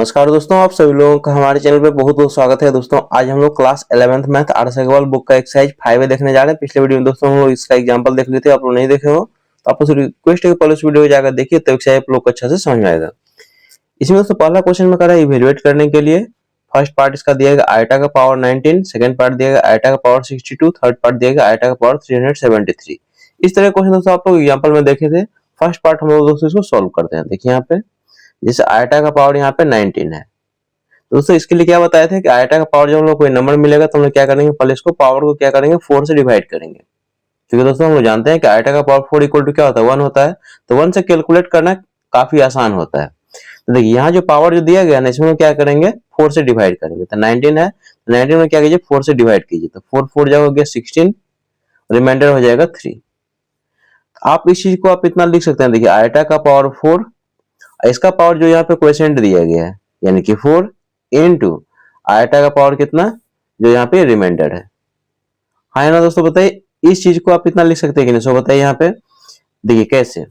नमस्कार दोस्तों, आप सभी लोगों का हमारे चैनल पे बहुत बहुत स्वागत है। दोस्तों आज हम लोग class 11th math R S. Agarwal book का एक्सरसाइज 5 देखने जा रहे हैं। पिछले वीडियो में दोस्तों हम लोग इसका एग्जांपल देख लेते हैं। आप लोग नहीं देखे हो तो आपको रिक्वेस्ट है कि पहले उस वीडियो को जाकर देखिए, तो एक्सरसाइज आप लोग को अच्छा से समझ में आएगा। इसमें दोस्तों पहला क्वेश्चन में करा है इवेल्युएट करने के लिए। फर्स्ट पार्ट इसका दिया गया आयटा का पावर 19, सेकंड पार्ट दिया गया आयटा का पावर 62, थर्ड पार्ट दिया गया आयटा का पावर 373। इस तरह क्वेश्चन दोस्तों आप लोग एग्जांपल में देखे थे। फर्स्ट पार्ट हम लोग दोस्तों इसको सॉल्व करते हैं। देखिए यहाँ पे जैसे आयटा का पावर यहाँ पे 19 है। दोस्तों इसके लिए क्या बताया था कि आयटा का पावर जब हम लोग कोई नंबर मिलेगा तो हम लोग क्या करेंगे, पहले इसको पावर को क्या करेंगे 4 से डिवाइड करेंगे। क्योंकि दोस्तों हम लोग जानते हैं कि आयटा का पावर 4 इक्वल टू क्या होता है 1 होता है। तो 1 से कैलकुलेट करना काफी आसान होता है। तो देखिए यहाँ जो पावर जो दिया गया ना, इसमें क्या करेंगे 4 से डिवाइड करेंगे। तो 19 है, 19 में क्या कीजिए 4 से डिवाइड कीजिए। तो 4 4 जा हो गया 16, रिमाइंडर हो जाएगा 3। आप इस चीज को आप इतना लिख सकते हैं। देखिए आयटा का पावर 4, इसका पावर जो यहाँ पे क्वोशिएंट दिया गया है यानी कि 4 इनटू आयटा का पावर कितना जो यहाँ पे रिमाइंडर है। हाँ ना दोस्तों, बताइए इस चीज को आप इतना लिख सकते हैं कि नहीं। सो बताइए यहाँ पे देखिए कैसे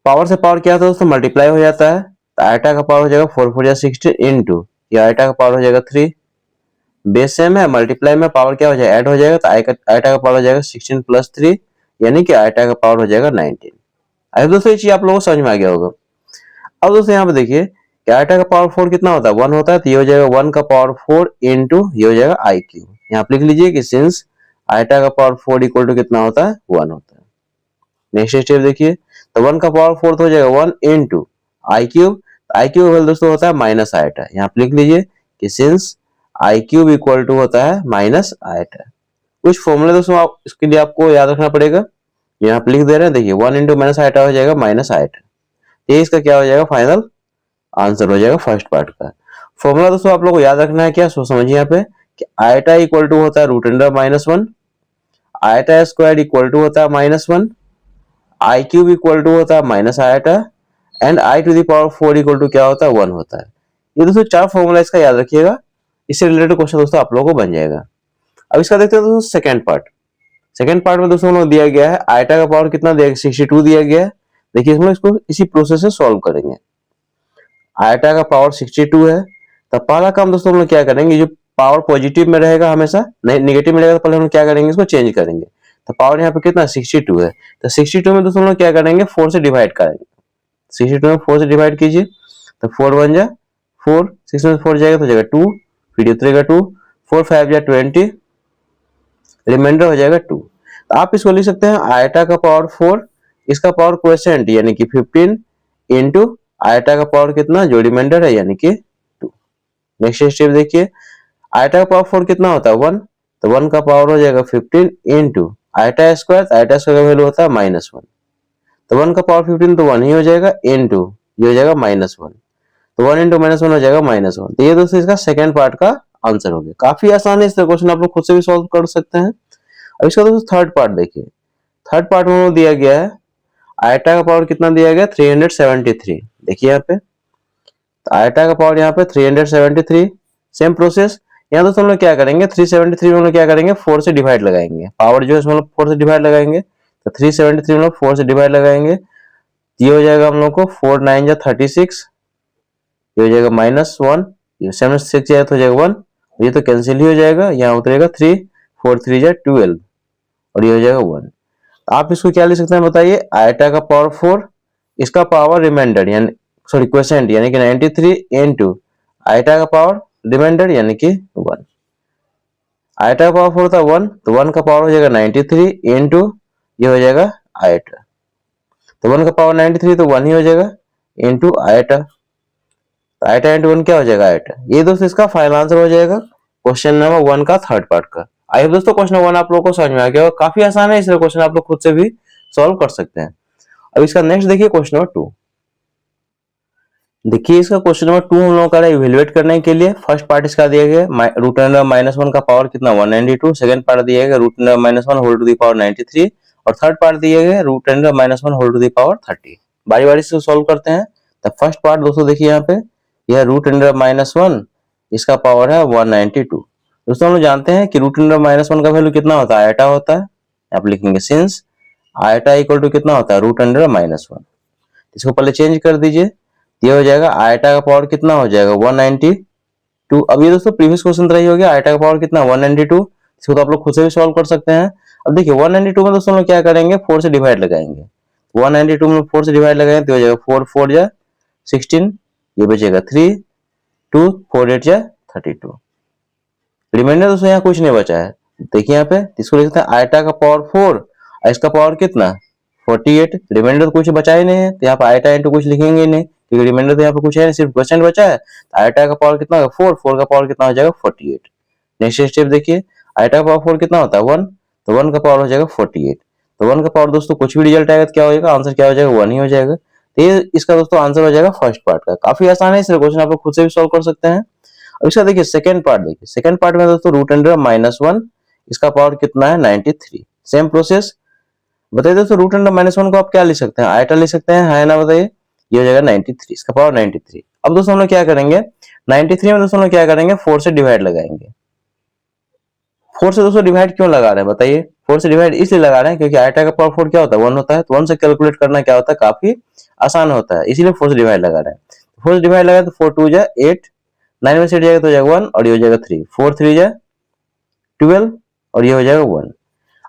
पावर से पावर क्या होता है दोस्तों, मल्टीप्लाई हो जाता है। तो आयटा का पावर हो जाएगा 4 4 16 इनटू ये आयटा का पावर हो जाएगा 3। बेस सेम है, मल्टीप्लाई में पावर क्या हो जाएगा ऐड हो जाएगा। तो आयटा का पावर हो जाएगा 16 प्लस 3 यानी कि आयटा का पावर हो जाएगा 19। आई दोस्तों ये चीज आप लोगों को समझ में आ गया होगा। अब दोस्तों यहाँ पे देखिए कि आयटा का पावर 4 कितना होता है 1 होता है। तो ये हो जाएगा 1 का पावर 4 इनटू ये हो जाएगा आई क्यूब। यहाँ पे लिख लीजिए कि सिंस आयटा का पावर 4 इक्वल टू कितना होता है 1 होता है। नेक्स्ट स्टेप देखिए, तो 1 का पावर 4 तो हो जाएगा 1 into I cube. I cube value दोस्तों होता है माइनस आयटा। यहाँ पे लिख लीजिए कि since I cube equal to होता है माइनस आयटा। कुछ फॉर्मूला दोस्तों आप इसके लिए आपको याद रखना पड़ेगा। यहाँ पे लिख दे रहे हैं, देखिए 1 इंटू माइनस आयटा हो जाएगा माइनस आयटा। ये इसका क्या हो जाएगा फाइनल आंसर हो जाएगा फर्स्ट पार्ट का। फॉर्मूला दोस्तों आप लोगों को याद रखना है क्या, सो समझिए यहाँ पे कि आयटा इक्वल टू होता है root under minus 1, iota square equal to होता है minus 1, i cube equal to होता है minus iota and i to the power 4 equal to क्या होता है 1 होता है। ये दोस्तों 4 फॉर्मूला इसका याद रखिएगा। इससे रिलेटेड क्वेश्चन दोस्तों आप लोगों को बन जाएगा। अब इसका देखते हैं दोस्तों सेकंड पार्ट। सेकंड पार्ट में दोस्तों हम लोग दिया गया है आयटा का पावर कितना दिया गया 62 दिया गया है। देखिए इसमें इसको इसी प्रोसेस से सॉल्व करेंगे। आयटा का पावर 62 है। तो पहला काम दोस्तों हम लोग क्या करेंगे, जो पावर पॉजिटिव में रहेगा हमेशा नेगेटिव में रहेगा तो पहले हम लोग क्या करेंगे इसको चेंज करेंगे। तो पावर यहाँ पे कितना 62 है। तो 62 में दोस्तों हम लोग क्या करेंगे 4 से डिवाइड करेंगे। 62 में 4 से डिवाइड कीजिए तो 4 1 जा 4, 6 में 4 जाएगा तो जाएगा 2, फिर ये उतरेगा 2, 4 5 जा 20, रिमाइंडर हो जाएगा 2। तो आप इसको लिख सकते हैं आयटा का पावर 4, इसका पावर क्वोशिएंट यानी कि 15 इनटू आयटा का पावर कितना जो रिमाइंडर है यानी कि 2। नेक्स्ट स्टेप देखिए, आयटा का पावर 4 कितना होता है 1। तो 1 का पावर हो जाएगा 15 into iota square. Iota square का वैल्यू होता है माइनस 1। तो 1 का पावर 15 तो 1 ही हो जाएगा इनटू ये हो जाएगा माइनस 1। तो 1 इंटू माइनस 1 हो जाएगा माइनस 1। तो ये दोस्तों इसका सेकंड पार्ट का आंसर हो गया। काफी आसान है, इस क्वेश्चन आप लोग खुद से भी सॉल्व कर सकते हैं। अब इसका दोस्तों थर्ड पार्ट देखिए। थर्ड पार्ट में दिया गया है आयटा का पावर कितना दिया गया 373। देखिए यहाँ पे तो आयटा का पावर यहाँ पे 373। सेम प्रोसेस यहाँ दोस्तों हम लोग क्या करेंगे 373 में हम लोग क्या करेंगे 4 से डिवाइड लगाएंगे। पावर जो है इसमें 4 से डिवाइड लगाएंगे। तो 373 में 4 से डिवाइड लगाएंगे। ये हो जाएगा हम लोग को 4 9 जा 36, ये हो जाएगा माइनस 1, ये 7 6 जाए तो हो जाएगा 1, ये तो कैंसिल ही हो जाएगा। यहाँ उतरेगा 3 4 3 जा 12 और ये हो जाएगा 1। आप इसको क्या लिख सकते हैं बताइए, आयटा का पावर 4, इसका पावर रिमाइंडर यानी सॉरी क्वोशिएंट यानी कि 93 इनटू आयटा का पावर रिमाइंडर यानी कि 1। आयटा का पावर 4 था 1, तो 1 का पावर हो जाएगा 93 इनटू ये हो जाएगा आयटा। तो 1 का पावर 93 तो 1 ही हो जाएगा इनटू आयटा। तो आयटा इंटू 1 क्या हो जाएगा आयटा। ये दोस्तों इसका फाइनल आंसर हो जाएगा क्वेश्चन नंबर 1 का थर्ड पार्ट का। आई होप दोस्तों क्वेश्चन 1 आप लोगों को समझ में आ गया होगा। काफी आसान है, इसलिए क्वेश्चन आप लोग खुद से भी सॉल्व कर सकते हैं। अब इसका नेक्स्ट देखिए क्वेश्चन नंबर 2। देखिए इसका क्वेश्चन नंबर 2 हम लोगों का इवेल्युएट करने के लिए फर्स्ट पार्ट इसका दिया गया रूट अंडर माइनस 1 का पावर कितना 192। सेकंड पार्ट दिया गया root under minus 1 whole to the power 93 और थर्ड पार्ट दिया गया root under minus 1 whole to the power 30। बारी बारी से सॉल्व करते हैं। तो फर्स्ट पार्ट दोस्तों देखिए यहाँ पे यह रूट अंडर माइनस 1, इसका पावर है 192। दोस्तों हम लोग जानते हैं कि रूट अंडर माइनस 1 का वैल्यू कितना होता है आयटा होता है। आप लिखेंगे सिंस आयटा इक्वल टू कितना होता है रूट अंडर माइनस 1। इसको पहले चेंज कर दीजिए। ये हो जाएगा आयटा का पावर कितना हो जाएगा 192। अब ये दोस्तों प्रीवियस क्वेश्चन तरह ही हो गया, आयटा का पावर कितना 192, इसको तो आप लोग खुद से भी सॉल्व कर सकते हैं। अब देखिए 192 में दोस्तों हम लोग क्या करेंगे, 4 से डिवाइड लगाएंगे। 192 में 4 से डिवाइड लगाएंगे तो हो जाएगा 4 4 जा 16, ये बचेगा 3 2 4 8 जा 32। रिमाइंडर दोस्तों यहाँ कुछ नहीं बचा है, देखिए यहाँ पे इसको लिख सकते हैं आयटा का पावर 4 और इसका पावर कितना 48। रिमाइंडर तो कुछ बचा ही नहीं है, तो यहाँ पे आयटा इंटू कुछ लिखेंगे ही नहीं क्योंकि रिमाइंडर तो यहाँ पे कुछ है नहीं, सिर्फ क्वेश्चन बचा है। तो आयटा का पावर कितना होगा 4, 4 का पावर कितना हो जाएगा 48। नेक्स्ट स्टेप देखिए, आयटा का पावर 4 कितना होता है 1, तो 1 का पावर हो जाएगा 48। तो 1 का पावर दोस्तों कुछ भी रिजल्ट आएगा तो क्या हो जाएगा, आंसर क्या हो जाएगा 1 ही हो जाएगा। तो ये इसका दोस्तों आंसर हो जाएगा फर्स्ट पार्ट का। काफी आसान है, इस क्वेश्चन आप लोग खुद से भी सॉल्व कर सकते हैं। अब इसका देखिए सेकंड पार्ट, देखिए सेकंड पार्ट में दोस्तों रूट अंडर -1, इसका पावर कितना है 93। सेम प्रोसेस, बताइए दोस्तों रूट अंडर -1 को आप क्या लिख सकते हैं, आयटा लिख सकते हैं, है ना, बताइए। ये हो जाएगा 93, इसका पावर 93। अब दोस्तों हम लोग क्या करेंगे, 93 में दोस्तों हम लोग क्या करेंगे 4 से डिवाइड लगाएंगे। 4 से दोस्तों डिवाइड क्यों लगा रहे हैं बताइए, 4 से डिवाइड इसलिए लगा रहे हैं क्योंकि आयटा का पावर 4 क्या होता है 1 होता है, तो 1 से कैलकुलेट करना क्या होता है काफी आसान होता है, इसीलिए 4 से डिवाइड लगा रहे हैं। 4 से डिवाइड लगाए तो 4 2 जा 8, 9 में से 8 जाएगा तो हो जाएगा 1 और ये हो जाएगा 3, 4 3 जा 12 और ये हो जाएगा 1।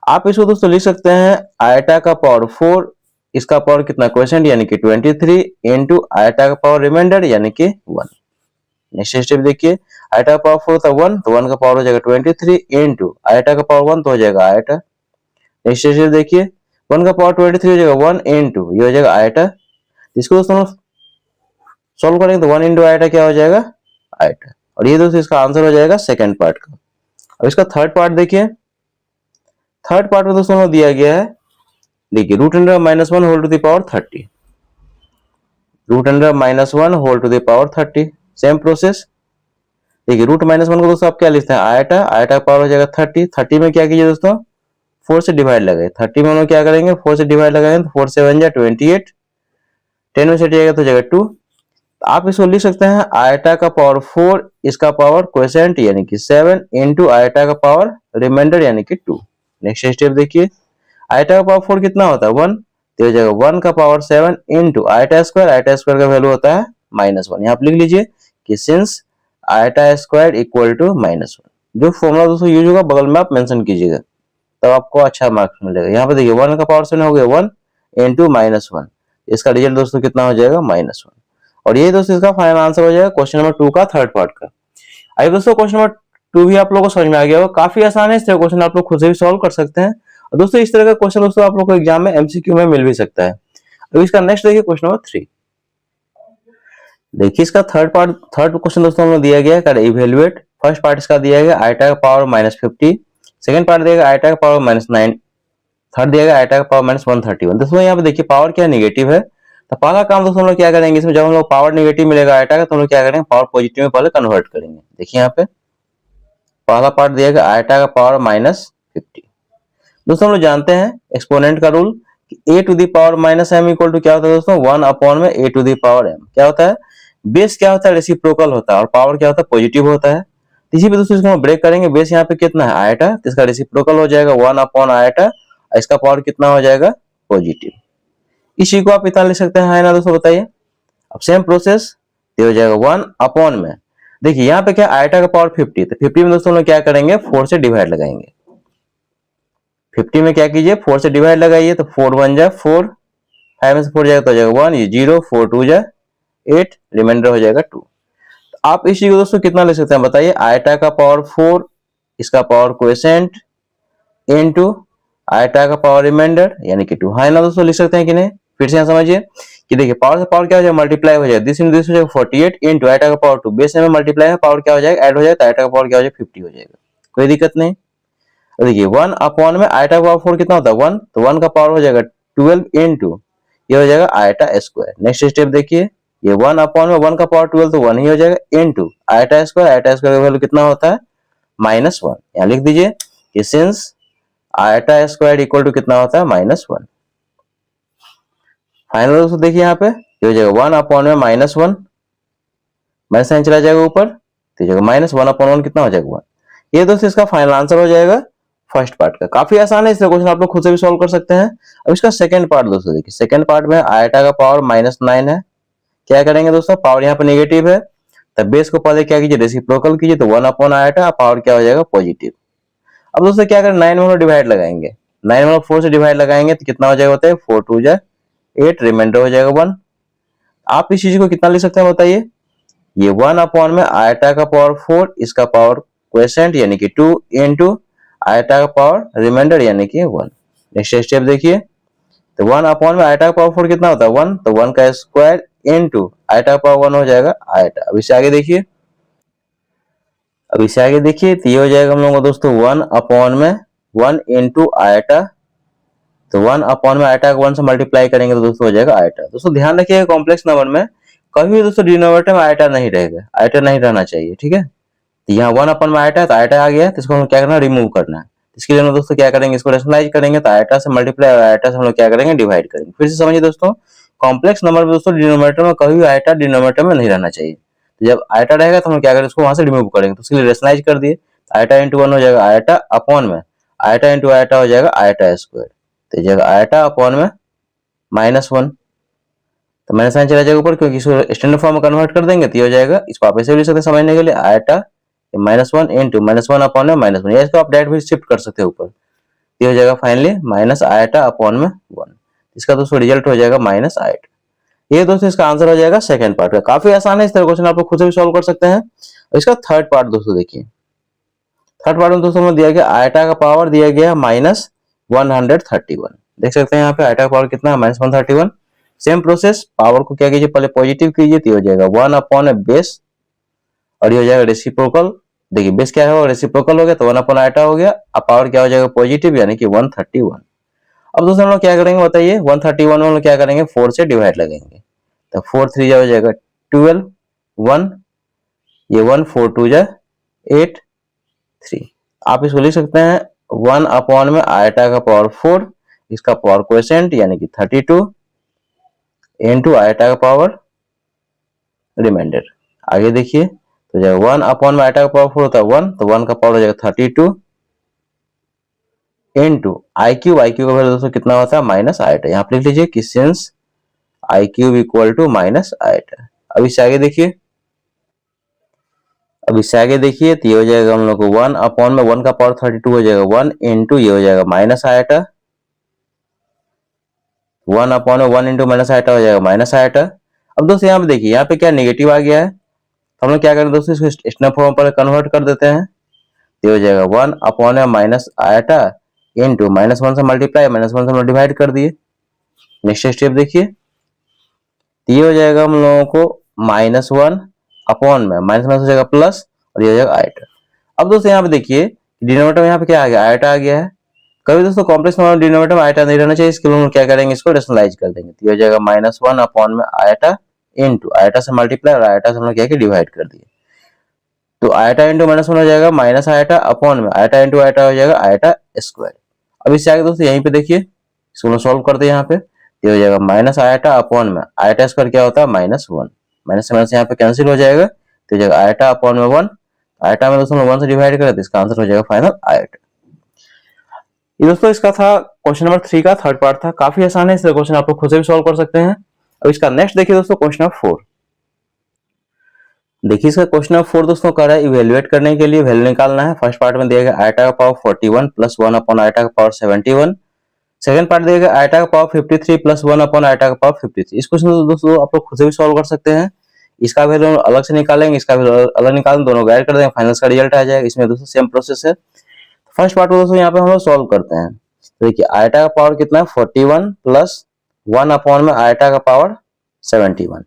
आप इसको दोस्तों लिख सकते हैं आयटा का पावर 4, इसका पावर कितना क्वोशिएंट यानी कि 23 इनटू आयटा का पावर रिमाइंडर यानी कि 1। नेक्स्ट स्टेप देखिए, आयटा का पावर 4 था 1, तो 1 का पावर हो जाएगा 23 इनटू आयटा का पावर 1 तो हो जाएगा आयटा। नेक्स्ट स्टेप देखिए, 1 का पावर 23 हो जाएगा 1 इनटू ये हो जाएगा आयटा। इसको दोस्तों सॉल्व करेंगे तो 1 इनटू आयटा क्या हो जाएगा आयटा, और ये दोस्तों इसका आंसर हो जाएगा सेकंड पार्ट का। अब इसका थर्ड पार्ट देखिए, थर्ड पार्ट में दोस्तों दिया गया है, देखिए root under -1 whole to the power 30, root under -1 whole to the power 30। Same process, देखिए रूट -1 को दोस्तों आप क्या लिखते हैं आयटा, आयटा का पावर हो जाएगा 30। 30 में क्या कीजिए दोस्तों 4 से डिवाइड लगाए, 30 में हम लोग क्या करेंगे 4 से डिवाइड लगाएंगे तो 4 7 जा 28, 10 में से जाएगा तो जाएगा 2। आप इसको लिख सकते हैं आयटा का पावर 4, इसका पावर क्वोशिएंट यानी कि 7 इनटू आयटा का पावर रिमाइंडर यानी कि 2। नेक्स्ट स्टेप देखिए, आयटा का पावर 4 कितना होता है 1, तो हो जाएगा 1 का power 7 into iota square, iota square का वैल्यू होता है -1। यहाँ पे लिख लीजिए कि since iota square equal to -1, जो फॉर्मूला दोस्तों यूज होगा बगल में आप मेंशन कीजिएगा तब आपको अच्छा मार्क्स मिलेगा। यहाँ पे देखिए 1 का पावर 7 हो गया 1 इनटू -1, इसका रिजल्ट दोस्तों कितना हो जाएगा -1, और ये दोस्तों इसका फाइनल आंसर हो जाएगा क्वेश्चन नंबर 2 का थर्ड पार्ट का। आई दोस्तों क्वेश्चन नंबर 2 भी आप लोगों को समझ में आ गया होगा, काफी आसान है, इस तरह क्वेश्चन आप लोग खुद से भी सॉल्व कर सकते हैं। और दोस्तों इस तरह का क्वेश्चन दोस्तों आप लोग को एग्जाम में एमसीक्यू में मिल भी सकता है। अब इसका नेक्स्ट देखिए क्वेश्चन नंबर 3, देखिए इसका थर्ड क्वेश्चन दोस्तों हमें दिया गया है इवेल्युएट। फर्स्ट पार्ट इसका दिया गया आयटा का पावर -50, सेकंड पार्ट दिया गया आयटा का पावर -9, थर्ड दिया गया आयटा का पावर -131। दोस्तों यहाँ पे देखिए पावर क्या नेगेटिव है, तो पहला काम दोस्तों हम लोग क्या करेंगे, इसमें जब हम लोग पावर नेगेटिव मिलेगा आयटा का तो हम लोग क्या करेंगे पावर पॉजिटिव में पहले कन्वर्ट करेंगे। देखिए यहाँ पे पहला पार्ट दिया गया आयटा का पावर -50। दोस्तों हम लोग जानते हैं एक्सपोनेंट का रूल कि a to the power -m equal to क्या होता है दोस्तों 1 अपॉन में a to the power m। क्या होता है, बेस क्या होता है रेसिप्रोकल होता है और पावर क्या होता है पॉजिटिव होता है। इसी पे दोस्तों इसको हम ब्रेक करेंगे, बेस यहाँ पे कितना है आयटा, तो इसका रेसिप्रोकल हो जाएगा 1 अपॉन आयटा, इसका पावर कितना हो जाएगा पॉजिटिव। इसी को आप इतना लिख सकते हैं, है ना दोस्तों, बताइए। अब सेम प्रोसेस ये हो जाएगा 1 अपॉन में, देखिए यहाँ पे क्या आयटा का पावर 50, तो 50 में दोस्तों हम लोग क्या करेंगे 4 से डिवाइड लगाएंगे। 50 में क्या कीजिए 4 से डिवाइड लगाइए, तो 4 1 जा 4, 5 में से 4 जाएगा तो हो जाएगा 1, ये 0, 4 2 जा 8, रिमाइंडर हो जाएगा 2। तो आप इसी को दोस्तों कितना लिख सकते हैं बताइए, आयटा का पावर 4, इसका पावर क्वोशिएंट इनटू आयटा का पावर रिमाइंडर यानी कि 2, है ना दोस्तों, लिख सकते हैं कि नहीं। फिर से यहाँ समझिए कि देखिए पावर से पावर क्या हो जाएगा मल्टीप्लाई हो जाएगा, दिस इंटू दिस हो जाएगा 48 इनटू आयटा का पावर 2, बेस में मल्टीप्लाई है पावर क्या हो जाएगा ऐड हो जाएगा, तो आयटा का पावर क्या हो जाएगा 50 हो जाएगा, कोई दिक्कत नहीं। देखिए 1 अपॉन में आयटा का पावर 4 कितना होता है 1, तो 1 का पावर हो जाएगा 12 इनटू ये हो जाएगा आयटा स्क्वायर। नेक्स्ट स्टेप देखिए, ये 1 अपॉन में 1 का पावर 12 तो 1 ही हो जाएगा इनटू आयटा स्क्वायर का वैल्यू कितना होता है -1। यहाँ लिख दीजिए कि since iota square equal to कितना होता है -1। फाइनल दोस्तों देखिए यहाँ पे ये हो जाएगा 1 अपॉन में -1, माइनस साइन चला जाएगा ऊपर, तो जाएगा -1 अपॉन 1 कितना हो जाएगा 1। ये दोस्तों इसका फाइनल आंसर हो जाएगा फर्स्ट पार्ट का। काफी आसान है, इसलिए क्वेश्चन आप लोग खुद से भी सॉल्व कर सकते हैं। अब इसका सेकंड पार्ट दोस्तों देखिए, सेकंड पार्ट में आयटा का पावर -9 है, क्या करेंगे दोस्तों, पावर यहाँ पे नेगेटिव है तो बेस को पहले क्या कीजिए, रेसिप्रोकल कीजिए, तो 1 अपॉन आयटा, पावर क्या हो जाएगा, पॉजिटिव। अब दोस्तों क्या करें, 9 वाला डिवाइड लगाएंगे, 9 वाला 4 से डिवाइड लगाएंगे तो कितना हो जाएगा बताइए, 4 2 जा 8, रिमाइंडर हो जाएगा 1। आप इस चीज को कितना लिख सकते हैं बताइए, ये 1 अपॉन में आयटा का पावर 4, इसका पावर क्वेसेंट यानी कि 2 इनटू आयटा का पावर रिमाइंडर यानी कि 1। नेक्स्ट स्टेप देखिए, तो 1 अपॉन में आयटा का पावर 4 कितना होता है 1, तो 1 का स्क्वायर इनटू आयटा का पावर 1 हो जाएगा आयटा। अब इससे आगे देखिए, तो ये हो जाएगा हम लोगों को दोस्तों 1 अपॉन में 1 इनटू आयटा, तो 1 अपॉन में आयटा को 1 से मल्टीप्लाई करेंगे तो दोस्तों हो जाएगा आयटा। दोस्तों ध्यान रखिएगा कॉम्प्लेक्स नंबर में कभी भी दोस्तों डिनोमिनेटर में आयटा नहीं रहेगा, आयटा नहीं रहना चाहिए, ठीक है। तो यहाँ 1 अपॉन में आयटा है तो आयटा आ गया, तो इसको हम क्या करना है, रिमूव करना है। इसके लिए हम दोस्तों क्या करेंगे, इसको रेशनलाइज करेंगे तो आयटा से मल्टीप्लाई और आयटा से हम लोग क्या करेंगे, डिवाइड करेंगे। फिर से समझिए दोस्तों, कॉम्प्लेक्स नंबर में दोस्तों डिनोमिनेटर में कभी भी आयटा डिनोमिनेटर में नहीं रहना चाहिए। तो जब आयटा रहेगा तो हम क्या करेंगे, इसको वहां से रिमूव करेंगे, तो उसके लिए रेशनलाइज कर दिए, आयटा इंटू 1 हो जाएगा आयटा अपॉन में आयटा इंटू आयटा हो जाएगा आयटा स्क्वायर, तो जगह आयटा अपॉन में -1, तो माइनस साइन चला जाएगा ऊपर क्योंकि इसको स्टैंडर्ड फॉर्म में कन्वर्ट कर देंगे तो ये हो जाएगा, इसको आप ऐसे भी लिख सकते हैं समझने के लिए, आयटा -1 इंटू -1 अपॉन में -1, या इसको आप डायरेक्ट भी शिफ्ट कर सकते हैं ऊपर, ये हो जाएगा फाइनली माइनस आयटा अपॉन में 1। इसका दोस्तों रिजल्ट हो जाएगा माइनस आयटा। ये दोस्तों इसका आंसर हो जाएगा सेकंड पार्ट का। काफी आसान है, इस तरह क्वेश्चन आप लोग खुद से भी सॉल्व कर सकते हैं। इसका थर्ड पार्ट दोस्तों देखिए, थर्ड पार्ट में दोस्तों में दिया गया आयटा का पावर दिया गया -131। देख सकते हैं यहाँ पे आयटा का पावर कितना है, -131। सेम प्रोसेस, पावर को क्या कीजिए, पहले पॉजिटिव कीजिए तो हो जाएगा 1 अपॉन बेस, और ये हो जाएगा रेसिप्रोकल। देखिए बेस क्या है, रेसिप्रोकल हो गया तो 1 अपॉन आयटा हो गया, अब पावर क्या हो जाएगा, पॉजिटिव यानी कि 131। अब दोस्तों हम लोग क्या करेंगे बताइए, 131 में हम लोग क्या करेंगे, 4 से डिवाइड लगेंगे, तो 4 3 जा हो जाएगा 12, 1 ये 1 4 2 जा 8 3। आप इसको लिख सकते हैं 1 अपॉन में आयटा का पावर 4, इसका पावर क्वोशिएंट यानी कि 32 इनटू आयटा का पावर रिमाइंडर। आगे देखिए, तो जब 1 अपॉन में आयटा का पावर 4 होता है 1, तो 1 का पावर हो जाएगा 32 इनटू आई क्यूब का वैल्यू दोस्तों कितना होता है, माइनस आयटा। यहाँ पे लिख लीजिए कि since I cube equal to minus iota. अब इससे आगे देखिए, तो ये हो जाएगा हम लोग को 1 अपॉन में 1 का पावर 32 हो जाएगा 1 इनटू ये हो जाएगा माइनस आयटा, 1 अपॉन में 1 इंटू माइनस आयटा हो जाएगा माइनस आयटा। अब दोस्तों यहाँ पे देखिए, यहाँ पे क्या नेगेटिव आ गया है, तो हम लोग क्या करें दोस्तों, इसको स्टेप फॉर्म पर कन्वर्ट कर देते हैं, तो हो जाएगा 1 अपॉन में माइनस आयटा इनटू -1 से मल्टीप्लाई -1 से डिवाइड कर दिए। नेक्स्ट स्टेप देखिए, तो ये हो जाएगा हम लोगों को -1 अपॉन में -1 हो जाएगा प्लस, और ये हो जाएगा आयटा। अब दोस्तों यहाँ पे देखिए डिनोमिनेटर में यहाँ पे क्या आ गया, आयटा आ गया है। कभी दोस्तों कॉम्प्लेक्स नंबर डिनोमिनेटर में आयटा नहीं रहना चाहिए, इसके लिए हम क्या करेंगे, इसको रेशनलाइज कर देंगे, तो ये हो जाएगा -1 अपॉन में आयटा इनटू आयटा से मल्टीप्लाई और आयटा से हम लोग क्या डिवाइड कर दिए, तो आयटा इंटू -1 हो जाएगा माइनस आयटा अपॉन में आयटा इंटू आयटा हो जाएगा आयटा स्क्वायर। अब इससे आगे दोस्तों यहीं पे देखिए, इसको सॉल्व करते हैं यहाँ पे, ये हो जाएगा माइनस आयटा अपॉन में आयटा स्क्वायर क्या होता है -1, माइनस से माइनस यहाँ पे कैंसिल हो जाएगा, तो जाएगा आयटा अपॉन में 1, आयटा में दोस्तों 1 से डिवाइड करें तो इसका आंसर हो जाएगा फाइनल आयटा। ये दोस्तों इसका था क्वेश्चन नंबर 3 का थर्ड पार्ट था। काफी आसान है, इसलिए क्वेश्चन आप लोग खुद से भी सॉल्व कर सकते हैं। अब इसका नेक्स्ट देखिए दोस्तों, क्वेश्चन नंबर 4। देखिए इसका क्वेश्चन नंबर 4 दोस्तों कर रहा है इवेल्युएट करने के लिए वैल्यू निकालना है। फर्स्ट पार्ट में दिया गया आयटा का पावर 41 प्लस 1 अपॉन आयटा का पावर 71। सेकंड पार्ट दिया गया आयटा का पावर 53 प्लस 1 अपॉन आयटा का पावर 53। इस क्वेश्चन को दोस्तों आप लोग खुद से भी सॉल्व कर सकते हैं। इसका वैल्यू अलग से निकालेंगे, इसका वैल्यू अलग निकालेंगे, दोनों ऐड कर देंगे, फाइनल का रिजल्ट आ जाएगा। इसमें दोस्तों सेम प्रोसेस है। फर्स्ट पार्ट को दोस्तों यहाँ पे हम लोग सॉल्व करते हैं। तो देखिए आयटा का पावर कितना है 41 प्लस 1 अपॉन में आयटा का पावर 71।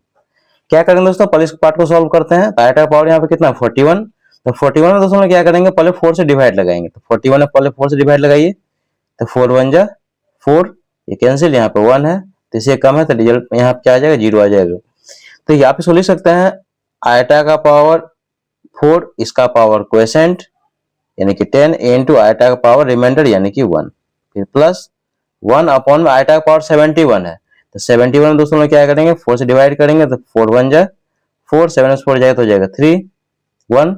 क्या करेंगे दोस्तों, पहले इस पार्ट को सॉल्व करते हैं। तो आयटा का पावर यहाँ पे कितना है 41, तो 41 में दोस्तों क्या करेंगे, पहले 4 से डिवाइड लगाएंगे। तो 41 में पहले 4 से डिवाइड लगाइए, तो 4 1 जा 4, ये कैंसिल, यहाँ पे 1 है तो इससे कम है, तो रिजल्ट यहाँ पे क्या आ जाएगा 0 आ जाएगा। तो यहाँ पे लिख सकते हैं आयटा का पावर 4, इसका पावर क्वोशिएंट यानी कि 10 इनटू आयटा का पावर रिमाइंडर यानी कि 1, फिर प्लस 1 अपॉन में आयटा का पावर 71 है। तो 71 में दोस्तों लोग क्या करेंगे, 4 से डिवाइड करेंगे, तो 4 1 जा 4, 7 से 4 जाएगा तो हो जाएगा 3, 1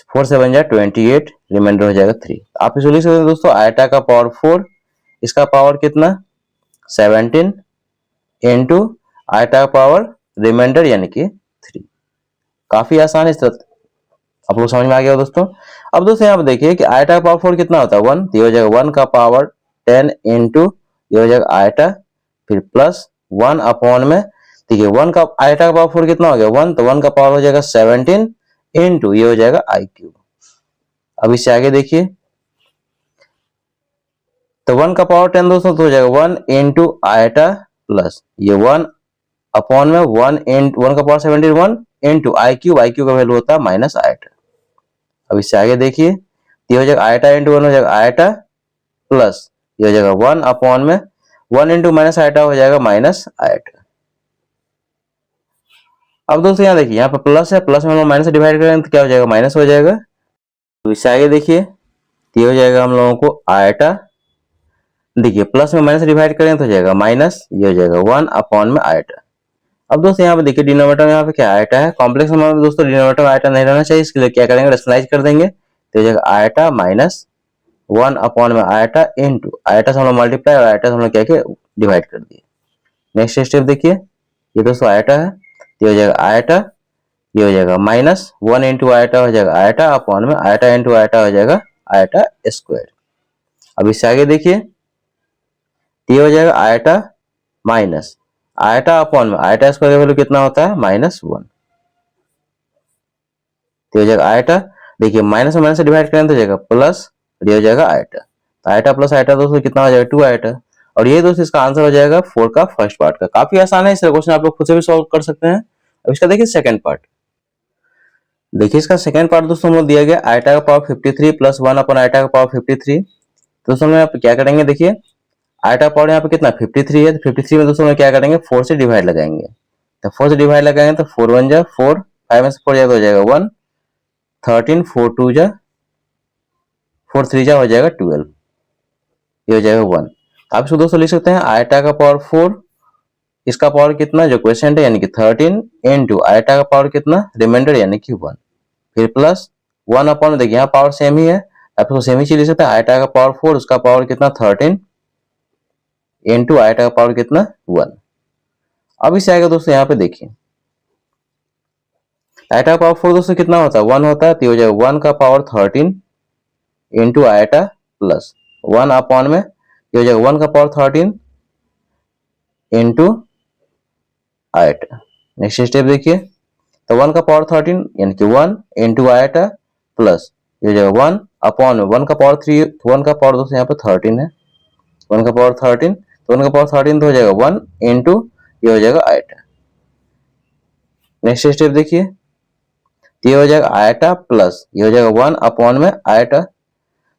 4 7 जा 28, रिमाइंडर हो जाएगा 3। आप इसको लिख सकते हैं दोस्तों आयटा का पावर 4, इसका पावर कितना 17 इनटू आयटा का पावर रिमाइंडर यानी कि 3। काफी आसान है, इस तरह आप लोग समझ में आ गया हो दोस्तों। अब दोस्तों यहाँ पे देखिए कि आयटा का पावर 4 कितना होता है 1, तो ये हो जाएगा 1 का पावर 10 इंटू ये हो जाएगा आयटा, फिर प्लस 1 अपॉन में, ठीक है 1 का आयटा का पावर 4 कितना हो गया 1, तो 1 का पावर हो जाएगा 17 इंटू ये हो जाएगा आई क्यूब। अब इससे आगे देखिए तो 1 का पावर 10 दोस्तों तो हो जाएगा 1 इंटू आयटा प्लस ये 1 अपॉन में 1 इंटू 1 का पावर 17 1 इंटू आई क्यूब का वैल्यू होता है माइनस आयटा। अब इससे आगे देखिए ये हो जाएगा आयटा इंटू 1 हो जाएगा आयटा प्लस ये हो जाएगा 1 अपॉन में 1 इंटू माइनस आयटा हो जाएगा माइनस आयटा। अब दोस्तों यहाँ देखिए यहाँ पर प्लस है, प्लस में हम लोग माइनस से डिवाइड करेंगे तो क्या हो जाएगा माइनस हो जाएगा। तो इससे आगे देखिए ये हो जाएगा हम लोगों को आयटा, देखिए प्लस में माइनस डिवाइड करें तो हो जाएगा माइनस, ये हो जाएगा 1 अपॉन में आयटा। अब दोस्तों यहाँ पे देखिए डिनोमिनेटर में यहाँ पे क्या आयटा है, कॉम्प्लेक्स नंबर में दोस्तों डिनोमिनेटर में आयटा नहीं रहना चाहिए, इसके लिए क्या करेंगे रेशनलाइज कर देंगे तो हो जाएगा आयटा माइनस 1 अपॉन में आयटा इंटू आयटा से हम लोग मल्टीप्लाई और आयटा से हम लोग क्या किया डिवाइड कर दिए। नेक्स्ट स्टेप देखिए ये दोस्तों आयटा है, ये हो जाएगा आयटा, ये हो जाएगा माइनस 1 इंटू आयटा हो जाएगा आयटा अपॉन में आयटा इंटू आयटा हो जाएगा आयटा स्क्वायर। अब इससे आगे देखिए ये हो जाएगा आयटा माइनस आयटा अपॉन में आयटा स्क्वायर का वैल्यू कितना होता है -1, तो हो जाएगा आयटा, देखिए माइनस में माइनस से डिवाइड करें तो हो जाएगा प्लस, ये हो जाएगा आयटा, तो आयटा प्लस आयटा दोस्तों कितना हो जाएगा 2 आयटा। और ये दोस्तों इसका आंसर हो जाएगा 4 का फर्स्ट पार्ट का। काफी आसान है, इस क्वेश्चन आप लोग खुद से भी सॉल्व कर सकते हैं। अब इसका देखिए सेकंड पार्ट, देखिए इसका सेकंड पार्ट दोस्तों हम लोग दिया गया आयटा का पावर 53 प्लस 1 अपॉन आयटा का पावर 53। दोस्तों हम यहाँ पे क्या करेंगे देखिए आयटा पावर यहाँ पे कितना 53 है, तो 53 में दोस्तों हम क्या करेंगे 4 से डिवाइड लगाएंगे, तो 4 से डिवाइड लगाएंगे तो 4 1 जा 4, 5 में से 4 जाएगा हो जाएगा 1, 13 4 2 जा 4 3 जा हो जाएगा 12, ये हो जाएगा 1। आप इसको दोस्तों लिख सकते हैं आयटा का पावर 4, इसका पावर कितना जो क्वेश्चन है यानी कि 13 इंटू आयटा का पावर कितना रिमाइंडर यानी कि 1, फिर प्लस 1 अपॉन, देखिए यहाँ पावर सेम ही है आप इसको सेम ही चीज लिख सकते हैं आयटा का पावर 4 उसका पावर कितना 13 इंटू आयटा का पावर कितना 1। अब इसे आएगा दोस्तों यहाँ पे देखिए आयटा का पावर 4 दोस्तों कितना होता है 1 होता है, तो हो जाएगा 1 का power 13 into eta plus 1 upon में ये हो जाएगा 1 का power 13 into eta. Next step देखिए तो 1 का पावर 13 यानी कि 1 इंटू आयटा प्लस ये हो जाएगा 1 अपॉन में 1 का पावर 3, 1 का पावर दोस्तों यहाँ पे 13 है, 1 का पावर 13 तो 1 का पावर 13 तो हो जाएगा 1 इंटू ये हो जाएगा आयटा। नेक्स्ट स्टेप देखिए ये हो जाएगा आयटा प्लस ये हो जाएगा 1 अपॉन में आयटा।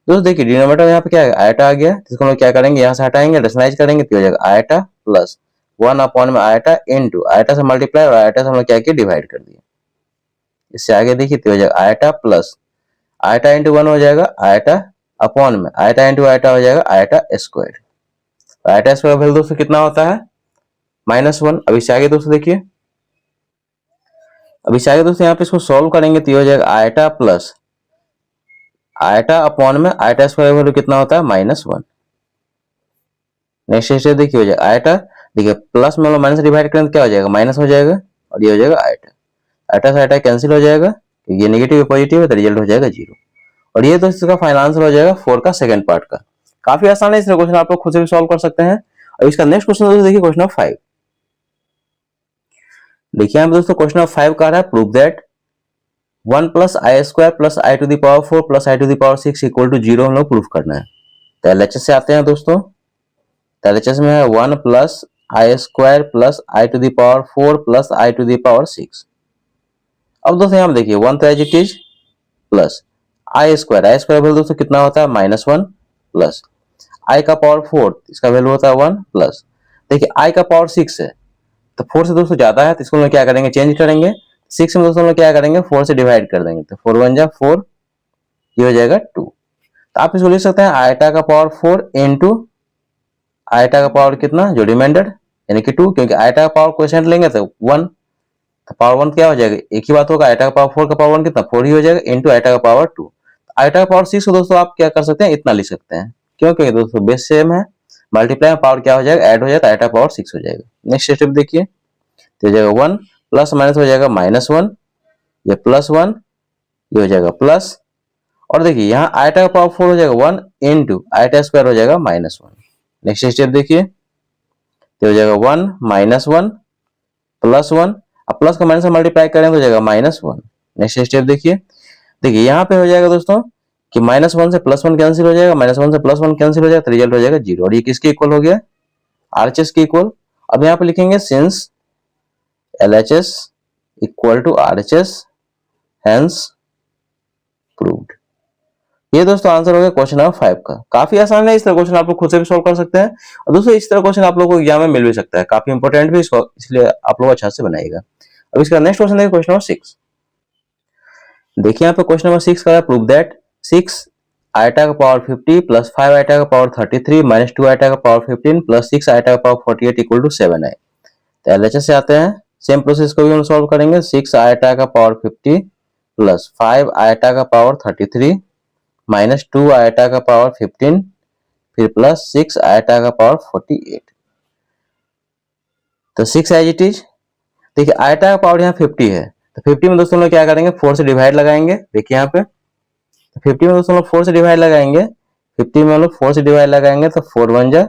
दोस्तों देखिए डिनोमिनेटर यहाँ पे क्या है आयटा आ गया, इसको हम लोग क्या करेंगे यहाँ से हटाएंगे रेशनलाइज करेंगे तो हो जाएगा आयटा प्लस 1 अपॉन में आयटा इंटू आयटा से मल्टीप्लाई और आयटा से हम लोग क्या किया डिवाइड कर दिया। इससे आगे देखिए तो हो जाएगा आयटा प्लस आयटा इंटू 1 हो जाएगा आयटा अपॉन में आयटा इंटू आयटा हो जाएगा eta square. Iota square value दोस्तों कितना होता है -1। अब इससे आगे दोस्तों देखिए अब इससे आगे दोस्तों यहाँ पे इसको सॉल्व करेंगे तो ये हो जाएगा आयटा प्लस आयटा अपॉन में आयटा स्क्वायर वैल्यू कितना होता है -1। नेक्स्ट स्टेप देखिए हो जाएगा आयटा, देखिए प्लस में माइनस डिवाइड करें तो क्या हो जाएगा माइनस हो जाएगा और ये हो जाएगा आयटा, आयटा से आयटा कैंसिल हो जाएगा, ये नेगेटिव पॉजिटिव है तो रिजल्ट हो जाएगा 0। और ये दोस्तों इसका फाइनल आंसर हो जाएगा 4 का सेकंड पार्ट का। काफी आसान है, इस क्वेश्चन आप लोग खुद से भी सॉल्व कर सकते हैं। और इसका नेक्स्ट क्वेश्चन दोस्तों देखिए क्वेश्चन नंबर 5। देखिए यहाँ पे दोस्तों क्वेश्चन नंबर 5 का रहा है prove that 1 plus i square plus i to the power 4 plus i to the power 6 equal to 0 हम लोग प्रूफ करना है। तो एलएचएस से आते हैं दोस्तों, तो एलएचएस में है 1 plus i square plus i to the power 4 plus i to the power 6। अब दोस्तों यहाँ देखिए 1 तो as it is plus i square value दोस्तों कितना होता है -1 प्लस आई का पावर 4 इसका वैल्यू होता है 1 प्लस, देखिए आई का पावर 6 है तो 4 से दोस्तों ज्यादा है तो इसको हम क्या करेंगे चेंज करेंगे, 6 में दोस्तों हम क्या करेंगे 4 से डिवाइड कर देंगे तो 4 1 जा 4 ये हो जाएगा 2। तो आप इसको लिख सकते हैं आयटा का पावर 4 इंटू आयटा का पावर कितना जो रिमाइंडर यानी कि 2, क्योंकि आयटा का पावर क्वोशिएंट लेंगे तो 1, तो पावर 1 क्या हो जाएगा एक ही बात होगा, आयटा का पावर 4 का पावर 1 कितना 4 ही हो जाएगा इंटू आयटा का पावर 2। आयटा का पावर 6 को दोस्तों आप क्या कर सकते हैं इतना लिख सकते हैं, क्योंकि दोस्तों बेस सेम है, मल्टीप्लाई में पावर क्या हो जाएगा ऐड हो जाएगा, आयटा पावर 6 हो जाएगा। नेक्स्ट स्टेप देखिए तो हो जाएगा 1, प्लस माइनस हो जाएगा -1, ये +1, ये हो जाएगा प्लस, और देखिए यहाँ आयटा का पावर 4 हो जाएगा 1 इंटू आयटा स्क्वायर हो जाएगा -1। नेक्स्ट स्टेप देखिए, तो हो जाएगा 1 -1 +1, अब प्लस का माइनस से मल्टीप्लाई करें तो हो जाएगा -1। नेक्स्ट स्टेप देखिए, देखिए यहाँ पे हो जाएगा दोस्तों कि -1 से +1 कैंसिल हो जाएगा, -1 से +1 कैंसिल हो जाएगा, तो रिजल्ट हो जाएगा 0। और ये किसके इक्वल हो गया, RHS के इक्वल। अब यहाँ पे लिखेंगे since LHS equal to RHS hence proved. ये दोस्तों आंसर हो गया क्वेश्चन नंबर 5 का। काफी आसान है, इस तरह क्वेश्चन आप लोग खुद से भी सॉल्व कर सकते हैं, और दोस्तों इस तरह क्वेश्चन आप लोगों को एग्जाम में मिल भी सकता है, काफी इंपॉर्टेंट भी इसलिए आप लोग अच्छा से बनाइएगा। अब इसका नेक्स्ट क्वेश्चन देखिए, क्वेश्चन नंबर 6। देखिए यहाँ पे क्वेश्चन नंबर 6 का है, प्रूव दैट 6 आयटा का पावर 50 प्लस 5 आयटा का पावर 33 माइनस 2 आयटा का पावर 15 प्लस 6 आयटा का पावर 48 इक्वल टू 7 है। तो LHS से आते हैं, सेम प्रोसेस को भी हम सॉल्व करेंगे। 6 आयटा का पावर 50 प्लस 5 आयटा का पावर 33 माइनस 2 आयटा का पावर 15 फिर प्लस 6 आयटा का पावर 48। तो 6 एज इट इज। देखिए आयटा का पावर यहाँ 50 है, तो 50 में दोस्तों लोग क्या करेंगे, 4 से डिवाइड लगाएंगे। देखिए यहाँ पे तो 50 में दोस्तों लोग 4 से डिवाइड लगाएंगे, 50 में हम लोग 4 से डिवाइड लगाएंगे तो 4 1 जा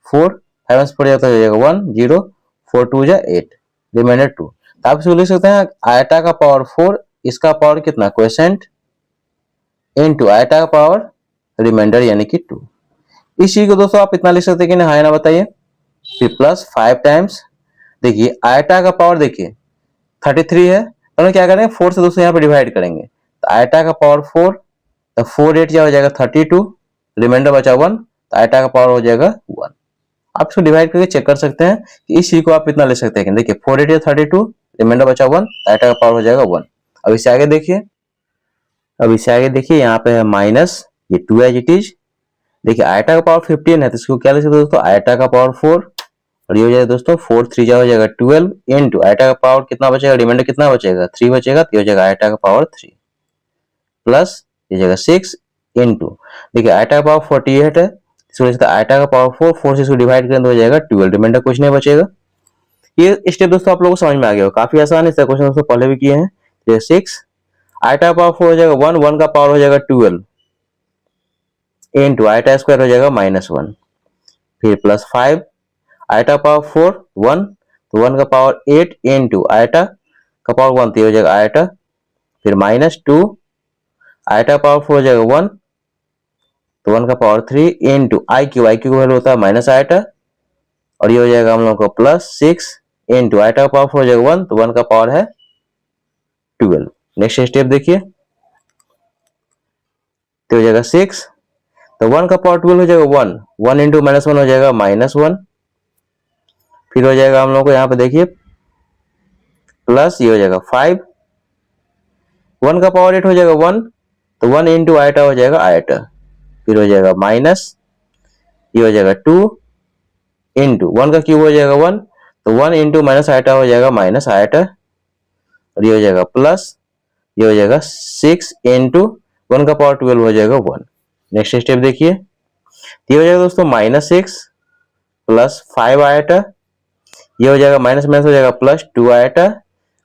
4, 5 में 4 जाता है 1 0, 4 2 जा 8, रिमाइंडर 2। तो आप इसको लिख सकते हैं आयटा का पावर 4, इसका पावर कितना क्वोशिएंट इनटू आयटा का पावर रिमाइंडर यानी कि 2। इस चीज को दोस्तों आप इतना लिख सकते हैं कि ना, हाँ ना बताइए। फिर प्लस 5 टाइम्स, देखिए आयटा का पावर देखिए 33 है, तो हम क्या करेंगे 4 से दोस्तों यहाँ पे डिवाइड करेंगे, तो आयटा का पावर 4, तो 4 8 हो जाएगा 32, रिमाइंडर बचा 1, तो आयटा का पावर हो जाएगा 1। आप इसको डिवाइड करके चेक कर सकते हैं कि इस चीज को आप इतना ले सकते हैं। देखिए 4 8 32, रिमाइंडर बचा 1, आयटा का पावर हो जाएगा 1। अब इससे आगे देखिए, यहाँ पे है माइनस, ये 2 एज इट इज। देखिए आयटा का पावर 15 है, तो इसको क्या लिख सकते हैं दोस्तों, आयटा का पावर 4, और ये हो जाएगा दोस्तों 4 3 जा हो जाएगा 12 इनटू आयटा का पावर कितना बचेगा, रिमाइंडर कितना बचेगा 3 बचेगा, तो ये हो जाएगा आयटा का पावर 3 प्लस ये जाएगा 6 इनटू, देखिए आयटा का पावर 48 है, इसको लिखते हैं आयटा का पावर 4, 4 से इसको डिवाइड करें तो हो जाएगा 12, रिमाइंडर कुछ नहीं बचेगा। ये स्टेप दोस्तों आप लोगों को समझ में आ गया हो, काफी आसान है, इसका क्वेश्चन दोस्तों पहले भी किए हैं। ये 6 आयटा का पावर 4 हो जाएगा 1, 1 का पावर हो जाएगा 12 इनटू आयटा स्क्वायर हो जाएगा -1, फिर प्लस 5 आयटा पावर 4 1, तो 1 का पावर 8 इनटू आयटा का पावर 1, तो हो जाएगा आयटा, फिर -2 आयटा पावर 4 हो जाएगा 1, तो 1 का पावर 3 इनटू आई क्यू का वैल्यू होता है माइनस आयटा, और ये हो जाएगा हम लोग को प्लस 6 इनटू आयटा का पावर 4 हो जाएगा 1, तो 1 का पावर है 12। नेक्स्ट स्टेप देखिए, तो हो जाएगा 6, तो 1 का पावर 12 हो जाएगा 1, 1 इंटू -1 हो जाएगा -1, फिर हो जाएगा हम लोग को यहाँ पे देखिए प्लस ये हो जाएगा 5, 1 का पावर 8 हो जाएगा 1, तो 1 इंटू आयटा हो जाएगा आयटा, फिर हो जाएगा माइनस, ये हो जाएगा 2 इंटू 1 का क्यूब हो जाएगा 1, तो 1 इंटू माइनस आयटा हो जाएगा माइनस आयटा, और ये हो जाएगा प्लस, ये हो जाएगा 6 इंटू 1 का पावर 12 हो जाएगा 1। नेक्स्ट स्टेप देखिए, ये हो जाएगा दोस्तों -6 प्लस 5 आयटा, ये हो जाएगा माइनस माइनस हो जाएगा +2 आयटा,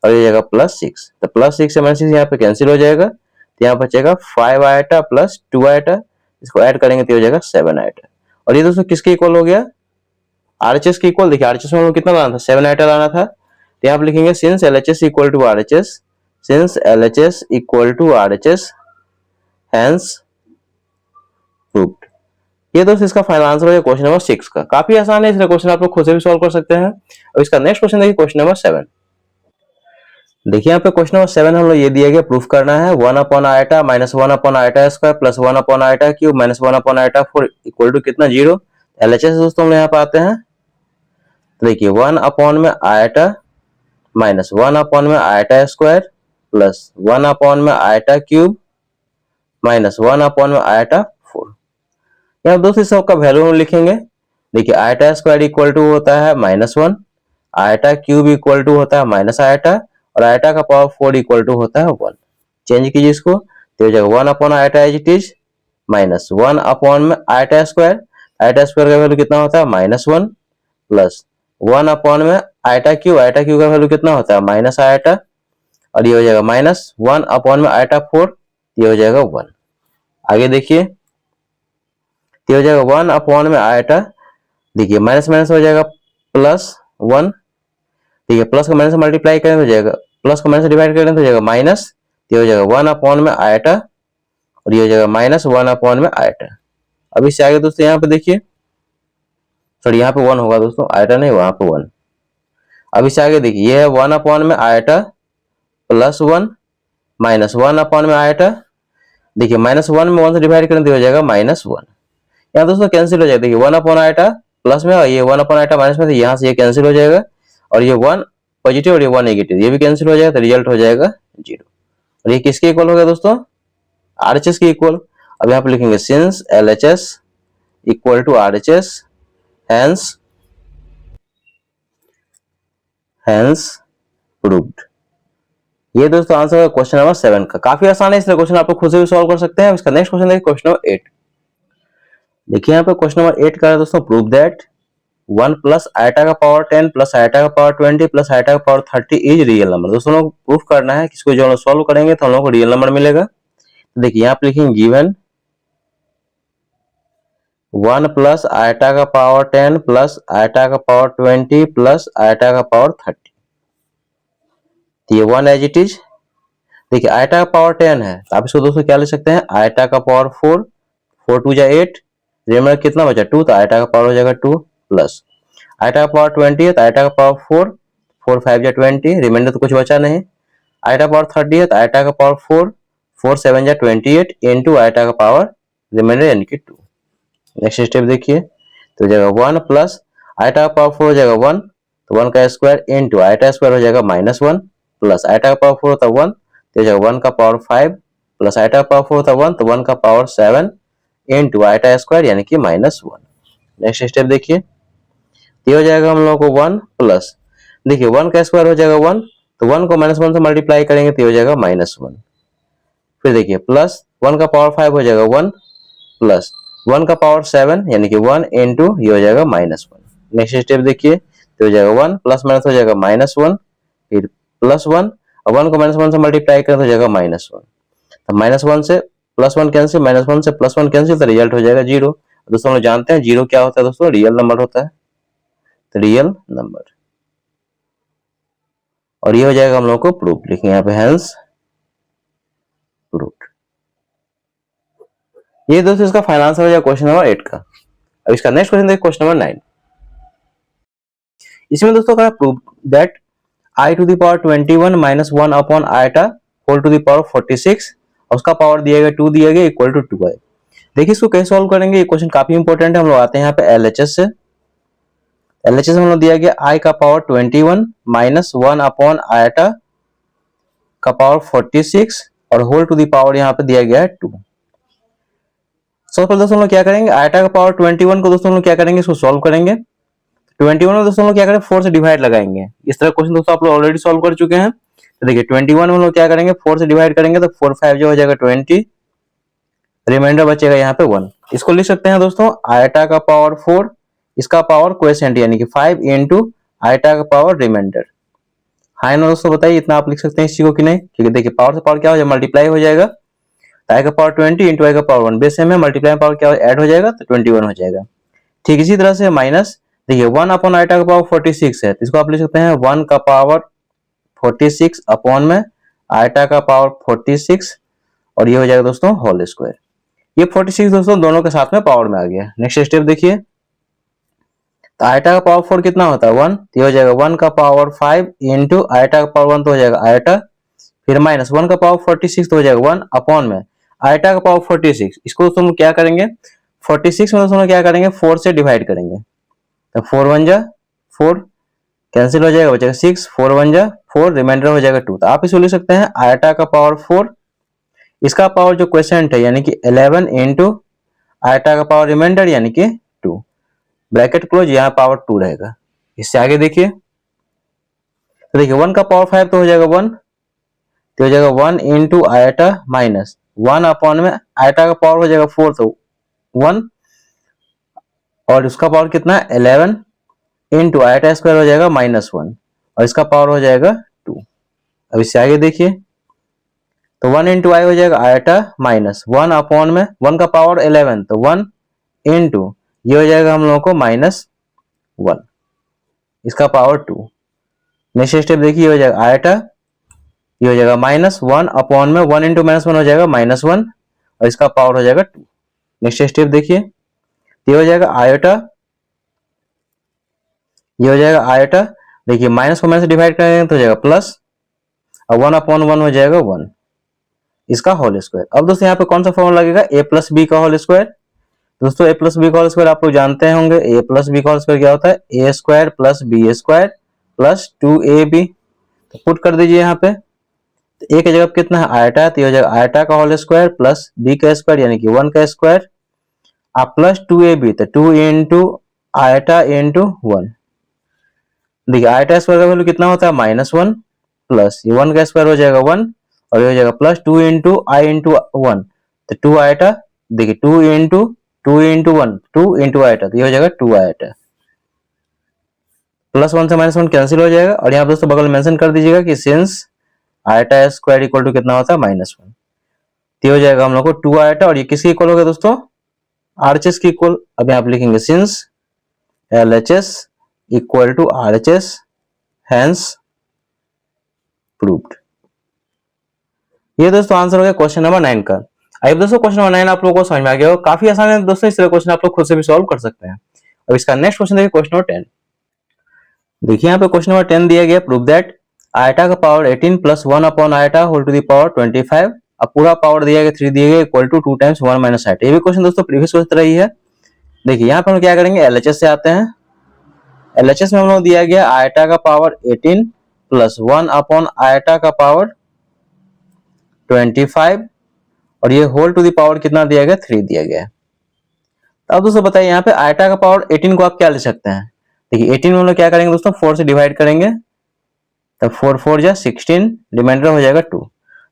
और ये हो जाएगा +6, तो +6 से -6 यहाँ पे कैंसिल हो जाएगा, तो यहाँ बचेगा 5 आयटा प्लस 2 आयटा, इसको ऐड करेंगे तो हो जाएगा 7 आयटा। और ये दोस्तों किसके इक्वल हो गया, RHS के इक्वल। देखिए RHS में हम लोग कितना लाना था, 7 आयटा लाना था, तो यहाँ पे लिखेंगे since LHS equal to RHS, since LHS equal to RHS hence proved. ये दोस्तों इसका फाइनल आंसर हो गया क्वेश्चन नंबर 6 का। काफी आसान है, इसलिए क्वेश्चन आप लोग खुद से भी सॉल्व कर सकते हैं। और इसका नेक्स्ट क्वेश्चन देखिए, क्वेश्चन नंबर 7। देखिए यहाँ पे क्वेश्चन नंबर 7 हम लोग ये दिया गया, प्रूफ करना है 1 upon iota minus 1 upon iota square plus 1 upon iota cube minus 1 upon iota 4 equal to कितना 0। LHS दोस्तों हम यहाँ पे आते हैं, तो देखिए 1 अपॉन में आयटा माइनस 1 अपॉन में आयटा स्क्वायर प्लस 1 अपॉन में आयटा क्यूब माइनस 1 अपॉन में आयटा 4। यहाँ दोस्तों सबका वैल्यू हम लिखेंगे। देखिए आयटा स्क्वायर इक्वल टू होता है -1, आयटा क्यूब इक्वल टू होता है माइनस आयटा, और आयटा का पावर 4 इक्वल टू होता है 1। चेंज कीजिए इसको, तो हो जाएगा 1 upon iota as it is minus 1 upon में आयटा स्क्वायर का वैल्यू कितना होता है -1 प्लस 1 अपॉन में आयटा क्यू का वैल्यू कितना होता है माइनस आयटा, और ये हो जाएगा माइनस 1 अपॉन में आयटा 4, ये हो जाएगा 1। आगे देखिए, ये हो जाएगा 1 अपॉन में आयटा, देखिए माइनस माइनस हो जाएगा प्लस 1, ठीक है, प्लस का माइनस से मल्टीप्लाई करें तो हो जाएगा, प्लस का माइनस से डिवाइड करें तो हो जाएगा माइनस, ये हो जाएगा 1 अपॉन में आयटा, और ये हो जाएगा माइनस 1 अपॉन में आयटा। अब इससे आगे दोस्तों यहाँ पे देखिए, सॉरी यहाँ पे 1 होगा दोस्तों, आयटा नहीं, वहां पे 1। अब इससे आगे देखिए, ये है 1 अपॉन में आयटा प्लस 1 माइनस 1 अपॉन में आयटा, देखिए माइनस 1 में 1 से डिवाइड करें तो हो जाएगा माइनस 1। यहाँ दोस्तों कैंसिल हो जाएगा, देखिए 1 अपॉन आयटा प्लस में और ये 1 अपॉन आयटा माइनस में, तो यहाँ से ये कैंसिल हो जाएगा, और ये 1 पॉजिटिव और ये 1 नेगेटिव, ये भी कैंसिल हो जाएगा, तो रिजल्ट हो जाएगा 0। और ये किसके इक्वल होगा दोस्तों, आरएचएस के इक्वल। अब यहाँ पे लिखेंगे since LHS equal to RHS, hence proved. ये दोस्तों आंसर है क्वेश्चन नंबर 7 का। काफी आसान है, इसलिए क्वेश्चन आप लोग खुद से भी सॉल्व कर सकते हैं। इसका नेक्स्ट क्वेश्चन देखिए, क्वेश्चन नंबर 8। देखिए यहाँ पे क्वेश्चन नंबर 8 का है दोस्तों, प्रूव दैट 1 प्लस आयटा का पावर 10 प्लस आयटा का पावर 20 प्लस आयटा का पावर 30 इज रियल नंबर। दोस्तों लोग प्रूफ करना है, किसको जो हम सॉल्व करेंगे तो हम लोग को रियल नंबर मिलेगा। तो देखिए यहाँ पे लिखेंगे गिवन 1 प्लस आयटा का पावर 10 प्लस आयटा का पावर 20 प्लस आयटा का पावर 30, ये 1 एज इट इज। देखिए आयटा का पावर 10 है, तो आप इसको दोस्तों क्या ले सकते हैं, आयटा का पावर 4, 4 2 जा 8, रिमेंडर कितना बचा 2, तो आयटा का पावर हो जाएगा 2 प्लस आयटा का पावर 20 है, तो आयटा का पावर 4, 4 5 जा 20, रिमाइंडर तो कुछ बचा नहीं। आयटा पावर 30 है, तो आयटा का पावर 4, 4 7 जा 28 इनटू आयटा का पावर रिमाइंडर यानी कि 2। नेक्स्ट स्टेप देखिए, तो हो जाएगा 1 प्लस आयटा का पावर 4 हो जाएगा 1, तो 1 का स्क्वायर इनटू आयटा स्क्वायर हो जाएगा -1 प्लस आयटा का पावर 4 होता है 1, तो हो जाएगा 1 का पावर 5 प्लस आयटा का पावर 4 होता है 1, तो 1 का पावर 7 इनटू आयटा स्क्वायर यानी कि -1। नेक्स्ट स्टेप देखिए, ये हो जाएगा हम लोगों को 1 प्लस, देखिए 1 का स्क्वायर हो जाएगा 1, तो 1 को -1 से मल्टीप्लाई करेंगे तो हो जाएगा -1। फिर देखिए प्लस 1 का पावर 5 हो जाएगा 1 प्लस 1 का पावर 7 यानी कि 1 इनटू ये हो जाएगा -1। नेक्स्ट स्टेप देखिए, तो हो जाएगा 1 प्लस माइनस हो जाएगा -1, फिर प्लस 1, और 1 को -1 से मल्टीप्लाई करें तो हो जाएगा -1, तो -1 से +1 कैंसिल, -1 से +1 कैंसिल, तो रिजल्ट हो जाएगा 0। दोस्तों लोग जानते हैं 0 क्या होता है दोस्तों, रियल नंबर होता है, तो रियल नंबर। और ये हो जाएगा हम लोग को प्रूफ, लिखेंगे यहाँ पे हेंस प्रूफ। ये दोस्तों इसका फाइनल आंसर हो जाएगा क्वेश्चन नंबर 8 का। अब इसका नेक्स्ट क्वेश्चन देखिए, क्वेश्चन नंबर 9। इसमें दोस्तों का proof that i to the power 21 minus 1 upon iota whole to the power 46, और उसका पावर दिया गया 2 दिया गया इक्वल टू 2i। देखिए इसको कैसे सॉल्व करेंगे, ये क्वेश्चन काफी इंपॉर्टेंट है। हम लोग आते हैं यहाँ पे एलएचएस से। एलएचएस में हम लोग दिया गया i का पावर 21 माइनस 1 अपॉन आयटा का पावर 46 और होल टू द पावर यहाँ पे दिया गया है 2। सबसे पहले दोस्तों हम लोग क्या करेंगे, आयटा का पावर 21 को दोस्तों हम लोग क्या करेंगे, इसको सॉल्व करेंगे। 21 में दोस्तों हम लोग क्या करेंगे, 4 से डिवाइड लगाएंगे। इस तरह क्वेश्चन दोस्तों आप लोग ऑलरेडी सॉल्व कर चुके हैं। तो देखिए 21 में हम लोग क्या करेंगे, 4 से डिवाइड करेंगे तो 4 5 जो हो जाएगा 20, रिमाइंडर बचेगा यहाँ पे 1। इसको लिख सकते हैं दोस्तों आयटा का पावर 4, इसका पावर क्वोशिएंट यानी कि 5 इनटू आयटा का पावर रिमाइंडर। हाँ ना दोस्तों, बताइए इतना आप लिख सकते हैं इस चीज को कि नहीं, क्योंकि देखिए पावर से पावर क्या हो जाएगा, मल्टीप्लाई हो जाएगा। आई का पावर 20 इंटू आई का पावर 1 बेस सेम है, मल्टीप्लाई पावर क्या ऐड हो जाएगा तो 21 हो जाएगा। ठीक इसी तरह से माइनस, देखिए 1 अपॉन आयटा का पावर 46 है, तो इसको आप लिख सकते हैं 1 का पावर 46 अपॉन में आयटा का पावर 46, और ये हो जाएगा दोस्तों होल स्क्वायर। ये 46 दोस्तों दोनों के साथ में पावर में आ गया। नेक्स्ट स्टेप देखिए, तो आयटा का पावर 4 कितना होता है 1, तो ये हो जाएगा 1 का पावर 5 इंटू आयटा का पावर 1 तो हो जाएगा आयटा, फिर माइनस 1 का पावर 46 तो हो जाएगा 1 अपॉन में आयटा का पावर 46। इसको दोस्तों हम क्या करेंगे, 46 में दोस्तों क्या करेंगे 4 से डिवाइड करेंगे, तो 4 1 जा 4 कैंसिल हो जाएगा, बचेगा 6, 4 1 जा 4, रिमाइंडर हो जाएगा 2। तो आप इसको लिख सकते हैं आयटा का पावर 4, इसका पावर जो क्वोशिएंट है यानी कि 11 इंटू आयटा का पावर रिमाइंडर यानी कि 2, ब्रैकेट क्लोज, यहाँ पावर 2 रहेगा। इससे आगे देखिए, तो देखिए 1 का पावर 5 तो हो जाएगा 1, तो हो जाएगा 1 इंटू आयटा माइनस 1 अपॉन में आयटा का पावर हो जाएगा 4 तो 1, और उसका पावर कितना है 11, इंटू आयटा स्क्वायर हो जाएगा -1 और इसका पावर हो जाएगा 2। अब इससे आगे देखिए तो 1 इंटू आई हो जाएगा आयटा -1 अपॉन में 1 का पावर 11 तो 1 इंटू ये हो जाएगा हम लोगों को -1 इसका पावर 2। नेक्स्ट स्टेप देखिए हो जाएगा आयटा ये हो जाएगा -1 अपॉन में 1 इंटू -1 हो जाएगा -1 और इसका पावर हो जाएगा 2। नेक्स्ट स्टेप देखिए ये हो जाएगा आयटा ये हो जाएगा आयटा देखिए माइनस को माइनस डिवाइड करेंगे तो हो जाएगा प्लस और 1 अपॉन 1 हो जाएगा 1 इसका होल स्क्वायर। अब दोस्तों यहाँ पे कौन सा फॉर्मूला लगेगा a प्लस बी का होल स्क्वायर। दोस्तों a प्लस बी का होल स्क्वायर आप लोग जानते होंगे a प्लस बी का होल स्क्वायर क्या होता है a square plus b square plus 2ab। तो पुट कर दीजिए यहाँ पे तो a की जगह कितना है आयटा तो ये हो जाएगा आयटा का होल स्क्वायर प्लस b का स्क्वायर यानी कि 1 का स्क्वायर आप प्लस 2ab तो 2 इंटू आयटा इंटू 1। देखिए आयटा स्क्वायर का वैल्यू कितना होता है -1 प्लस ये 1 का स्क्वायर हो जाएगा 1 और ये हो जाएगा प्लस 2 इंटू आई इंटू 1 तो 2 आयटा देखिए 2 इंटू 1 2 इंटू आयटा तो ये हो जाएगा 2 आयटा प्लस 1 से -1 कैंसिल हो जाएगा और यहाँ दोस्तों बगल में मेंशन कर दीजिएगा कि since iota square equal to कितना होता है -1 तो हो जाएगा हम लोग को 2 आयटा और ये किसकी इक्वल हो गया दोस्तों आरएचएस की इक्वल। अब यहाँ पे लिखेंगे since LHS equal to RHS hence proved. ये दोस्तों आंसर हो गया क्वेश्चन नंबर 9 का। आई दोस्तों क्वेश्चन नंबर 9 आप लोगों को समझ में आ गया हो, काफी आसान है दोस्तों, इस तरह क्वेश्चन आप लोग खुद से भी सॉल्व कर सकते हैं। अब इसका नेक्स्ट क्वेश्चन देखिए क्वेश्चन नंबर 10। देखिए यहाँ पे क्वेश्चन नंबर 10 दिया गया प्रूव दैट आयटा का power 18 plus 1 upon iota whole to the power 25। अब पूरा पावर दिया गया 3 दिया गया equal to 2 times 1 minus iota. ये भी क्वेश्चन दोस्तों प्रीवियस क्वेश्चन रही है। देखिए यहाँ पे हम क्या करेंगे एलएचएस से आते हैं। एलएचएस में हम लोग दिया गया आयटा का पावर 18 प्लस 1 अपॉन आयटा का पावर 25 और ये होल टू द पावर कितना दिया गया 3 दिया गया। अब दोस्तों बताइए यहाँ पे आयटा का पावर 18 को आप क्या ले सकते हैं। देखिए 18 में हम लोग क्या करेंगे दोस्तों 4 से डिवाइड करेंगे तो 4 4 जा 16 रिमाइंडर हो जाएगा 2।